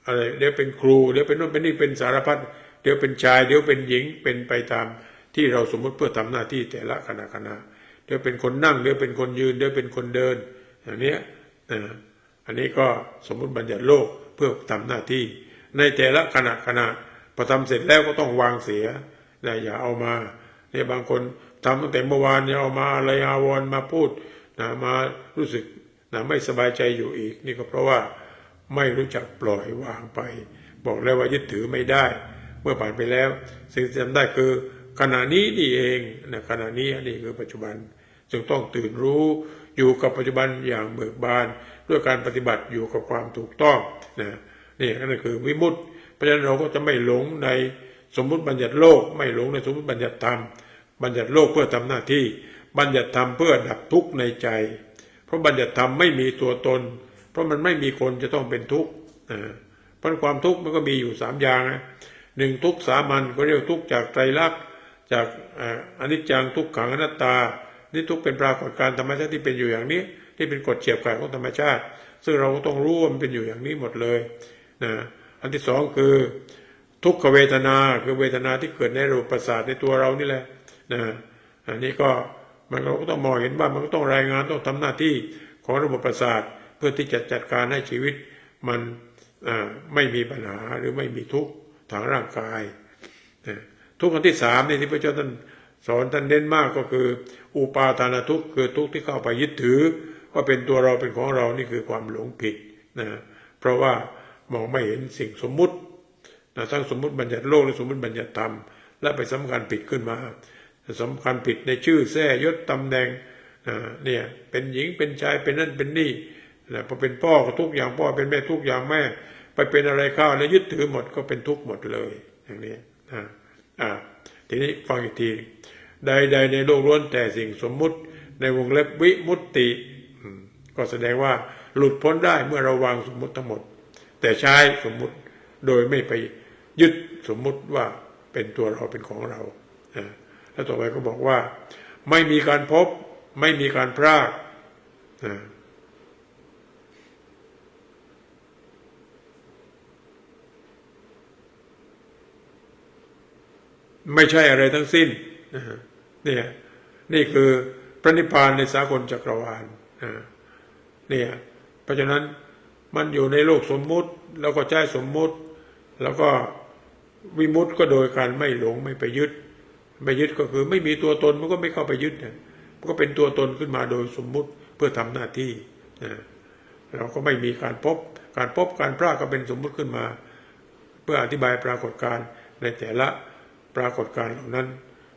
อะไรเดี๋ยวเป็นครูเดี๋ยวเป็นโน่นเป็นนี่เป็นสารพัดเดี๋ยวเป็นชายเดี๋ยวเป็นหญิงเป็นไปตามที่เราสมมุติเพื่อทำหน้าที่แต่ละขณะเดี๋ยวเป็นคนนั่งเดี๋ยวเป็นคนยืนเดี๋ยวเป็นคนเดินอย่างนี้อันนี้ก็สมมุติบัญญัติโลกเพื่อทำหน้าที่ในแต่ละขณะพอทำเสร็จแล้วก็ต้องวางเสียอย่าเอามาเนี่ยบางคนทำตั้งแต่เมื่อวานเนี่ยเอามาอะไรอาวรณ์มาพูดมารู้สึกไม่สบายใจอยู่อีกนี่ก็เพราะว่าไม่รู้จักปล่อยวางไปบอกแล้วว่ายึดถือไม่ได้เมื่อผ่านไปแล้วสิ่งที่ทำได้คือขณะนี้นี่เองขณะนี้นี่คือปัจจุบันจึงต้องตื่นรู้อยู่กับปัจจุบันอย่างเบิกบานด้วยการปฏิบัติอยู่กับความถูกต้องนี่นั่นคือวิมุตติเพราะฉะนั้นเราก็จะไม่หลงในสมมุติบัญญัติโลกไม่หลงในสมมุติบัญญัติธรรมบัญญัติโลกเพื่อทำหน้าที่บัญญัติธรรมเพื่อดับทุกข์ในใจเพราะบัญญัติธรรมไม่มีตัวตนเพราะมันไม่มีคนจะต้องเป็นทุกข์เพราะความทุกข์มันก็มีอยู่3อย่างหนึ่งทุกข์สามัญก็เรียกทุกข์จากไตรลักษณ์จากอนิจจังทุกขังอนัตตานี่ทุกข์เป็นปรากฏการณ์ธรรมชาติที่เป็นอยู่อย่างนี้ที่เป็นกฎเฉียบขาดของธรรมชาติซึ่งเราก็ต้องรู้ว่ามันเป็นอยู่อย่างนี้หมดเลยอันที่สองคือทุกขเวทนาคือเวทนาที่เกิดในระบบประสาทในตัวเรานี่แหละอันนี้ก็มันก็ต้องมองเห็นว่ามันก็ต้องรายงานต้องทำหน้าที่ของระบบประสาทเพื่อที่จะจัดการให้ชีวิตมันไม่มีปัญหาหรือไม่มีทุกข์ทางร่างกายทุกข์อันที่3นี่ที่พระเจ้าท่านสอนท่านเน้นมากก็คืออุปาทานทุกข์คือทุกข์ที่เข้าไปยึดถือว่าเป็นตัวเราเป็นของเรานี่คือความหลงผิดเพราะว่ามองไม่เห็นสิ่งสมมุติทั้งสมมุติบัญญัติโลกและสมมุติบัญญัติธรรมและไปสำคัญผิดขึ้นมาสำคัญผิดในชื่อแท้ยศตำแหน่งเนี่ยเป็นหญิงเป็นชายเป็นนั่นเป็นนี่พอเป็นพ่อก็ทุกอย่างพ่อเป็นแม่ทุกอย่างแม่ไปเป็นอะไรเข้าแล้วยึดถือหมดก็เป็นทุกข์หมดเลยอย่างนี้ทีนี้ฟังอีกทีใดๆในโลกล้วนแต่สิ่งสมมุติในวงเล็บวิมุตติก็แสดงว่าหลุดพ้นได้เมื่อเราวางสมมุติทั้งหมดแต่ใช้สมมุติโดยไม่ไปยึดสมมุติว่าเป็นตัวเราเป็นของเราแล้วต่อไปก็บอกว่าไม่มีการพบไม่มีการพรากไม่ใช่อะไรทั้งสิ้นนี่คือพระนิพพานในสากลจักรวาลเนี่ยเพราะฉะนั้นมันอยู่ในโลกสมมุติแล้วก็ใช้สมมุติแล้วก็วิมุตติก็โดยการไม่หลงไม่ไปยึดก็คือไม่มีตัวตนมันก็ไม่เข้าไปยึดมันก็เป็นตัวตนขึ้นมาโดยสมมุติเพื่อทำหน้าที่เราก็ไม่มีการพบการพรากก็เป็นสมมุติขึ้นมาเพื่ออธิบายปรากฏการณ์ในแต่ละปรากฏการณ์เหล่านั้น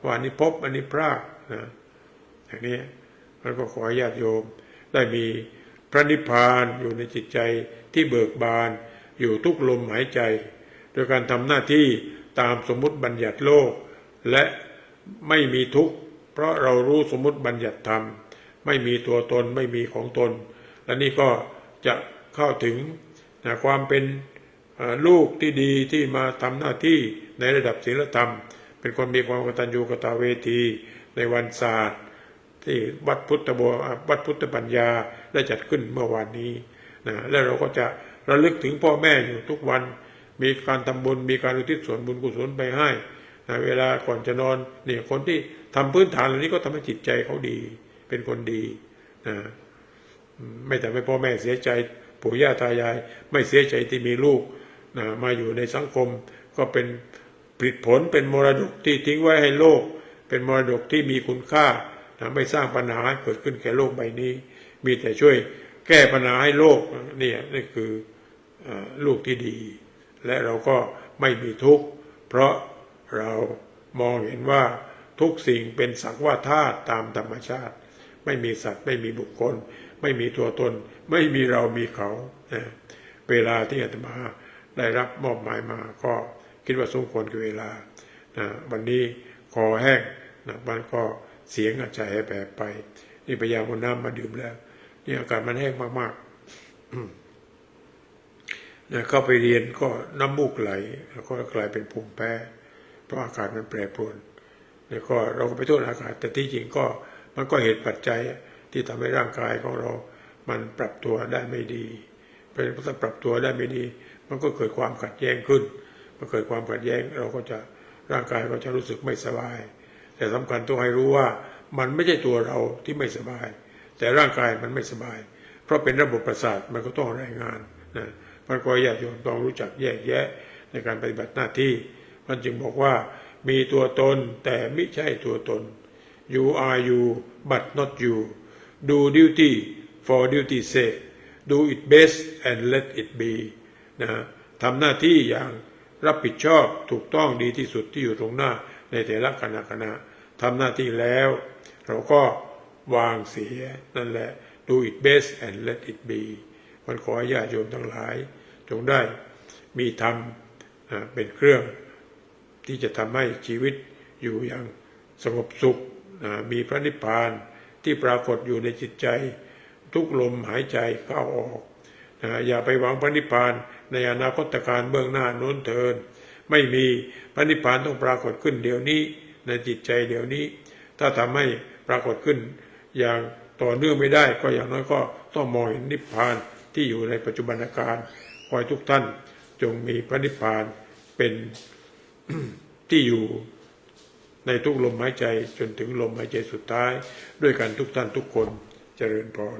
ว่าอันนี้พบอันนี้พรากอย่างนี้แล้วก็ขอญาติโยมได้มีพระนิพพานอยู่ในจิตใจที่เบิกบาน อยู่ทุกลมหายใจโดยการทำหน้าที่ตามสมมุติบัญญัติโลกและไม่มีทุกข์เพราะเรารู้สมมุติบัญญัติธรรมไม่มีตัวตนไม่มีของตนและนี่ก็จะเข้าถึงความเป็นลูกที่ดีที่มาทำหน้าที่ในระดับศีลธรรมเป็นคนมีความกตัญญูกตเวทีในวันศาสตร์ที่วัดพุทธปัญญาได้จัดขึ้นเมื่อวานนี้นะและเราก็จะระลึกถึงพ่อแม่อยู่ทุกวันมีการทำบุญมีการอุทิศส่วนบุญกุศลไปให้นะเวลาก่อนจะนอนเนี่ยคนที่ทำพื้นฐานเหล่านี้ก็ทำให้จิตใจเขาดีเป็นคนดีนะไม่ทำให้พ่อแม่เสียใจปู่ย่าตายายไม่เสียใจที่มีลูกนะมาอยู่ในสังคมก็เป็นผลเป็นมรดกที่ทิ้งไว้ให้โลกเป็นมรดกที่มีคุณค่านะไม่สร้างปัญหาเกิดขึ้นแก่โลกใบนี้มีแต่ช่วยแก้ปัญหาให้โลกนี่คือลูกที่ดีและเราก็ไม่มีทุกข์เพราะเรามองเห็นว่าทุกสิ่งเป็นสักว่าธาตุตามธรรมชาติไม่มีสัตว์ไม่มีบุคคลไม่มีตัวตนไม่มีเรามีเขาเวลาที่อาตมาได้รับมอบหมายมาก็คิดว่าสมควรกับเวลาวันนี้คอแห้งมันก็เสียงอาจจะแหบไปนี่พยายามเอาน้ำมาดื่มแล้วนี่อากาศมันแห้งมากๆเข้าไปเรียนก็น้ำมูกไหลแล้วก็กลายเป็นภูมิแพ้เพราะอากาศมันแปรปรวนแล้วก็เราก็ไปโทษอากาศแต่ที่จริงก็มันก็เหตุปัจจัยที่ทำให้ร่างกายของเรามันปรับตัวได้ไม่ดีเป็นเพราะปรับตัวได้ไม่ดีมันก็เกิดความขัดแย้งขึ้นมันเกิดความขัดแย้งเราก็จะร่างกายก็จะรู้สึกไม่สบายแต่สำคัญต้องให้รู้ว่ามันไม่ใช่ตัวเราที่ไม่สบายแต่ร่างกายมันไม่สบายเพราะเป็นระบบประสาทมันก็ต้องรายงานนะมันก็ญาติโยมต้องรู้จักแยกแยะในการปฏิบัติหน้าที่มันจึงบอกว่ามีตัวตนแต่ไม่ใช่ตัวตน you are you but not you do duty for duty's sake do it best and let it be นะทำหน้าที่อย่างรับผิดชอบถูกต้องดีที่สุดที่อยู่ตรงหน้าในแต่ละขณะทำหน้าที่แล้วเราก็วางเสียนั่นแหละ do it best and let it be มันขอให้ญาติโยมทั้งหลายจงได้มีธรรมเป็นเครื่องที่จะทำให้ชีวิตอยู่อย่างสงบสุขมีพระนิพพานที่ปรากฏอยู่ในจิตใจทุกลมหายใจเข้าออกอย่าไปหวังพระนิพพานในอนาคตการเบื้องหน้าโน้นเทินไม่มีพระนิพพานต้องปรากฏขึ้นเดี๋ยวนี้ในจิตใจเดี๋ยวนี้ถ้าทำให้ปรากฏขึ้นอย่างต่อเนื่องไม่ได้ก็อย่างน้อยก็ต้องมองเห็นนิพพานที่อยู่ในปัจจุบันการขอให้ทุกท่านจงมีพระนิพพานเป็น ที่อยู่ในทุกลมหายใจจนถึงลมหายใจสุดท้ายด้วยกันทุกท่านทุกคนเจริญพร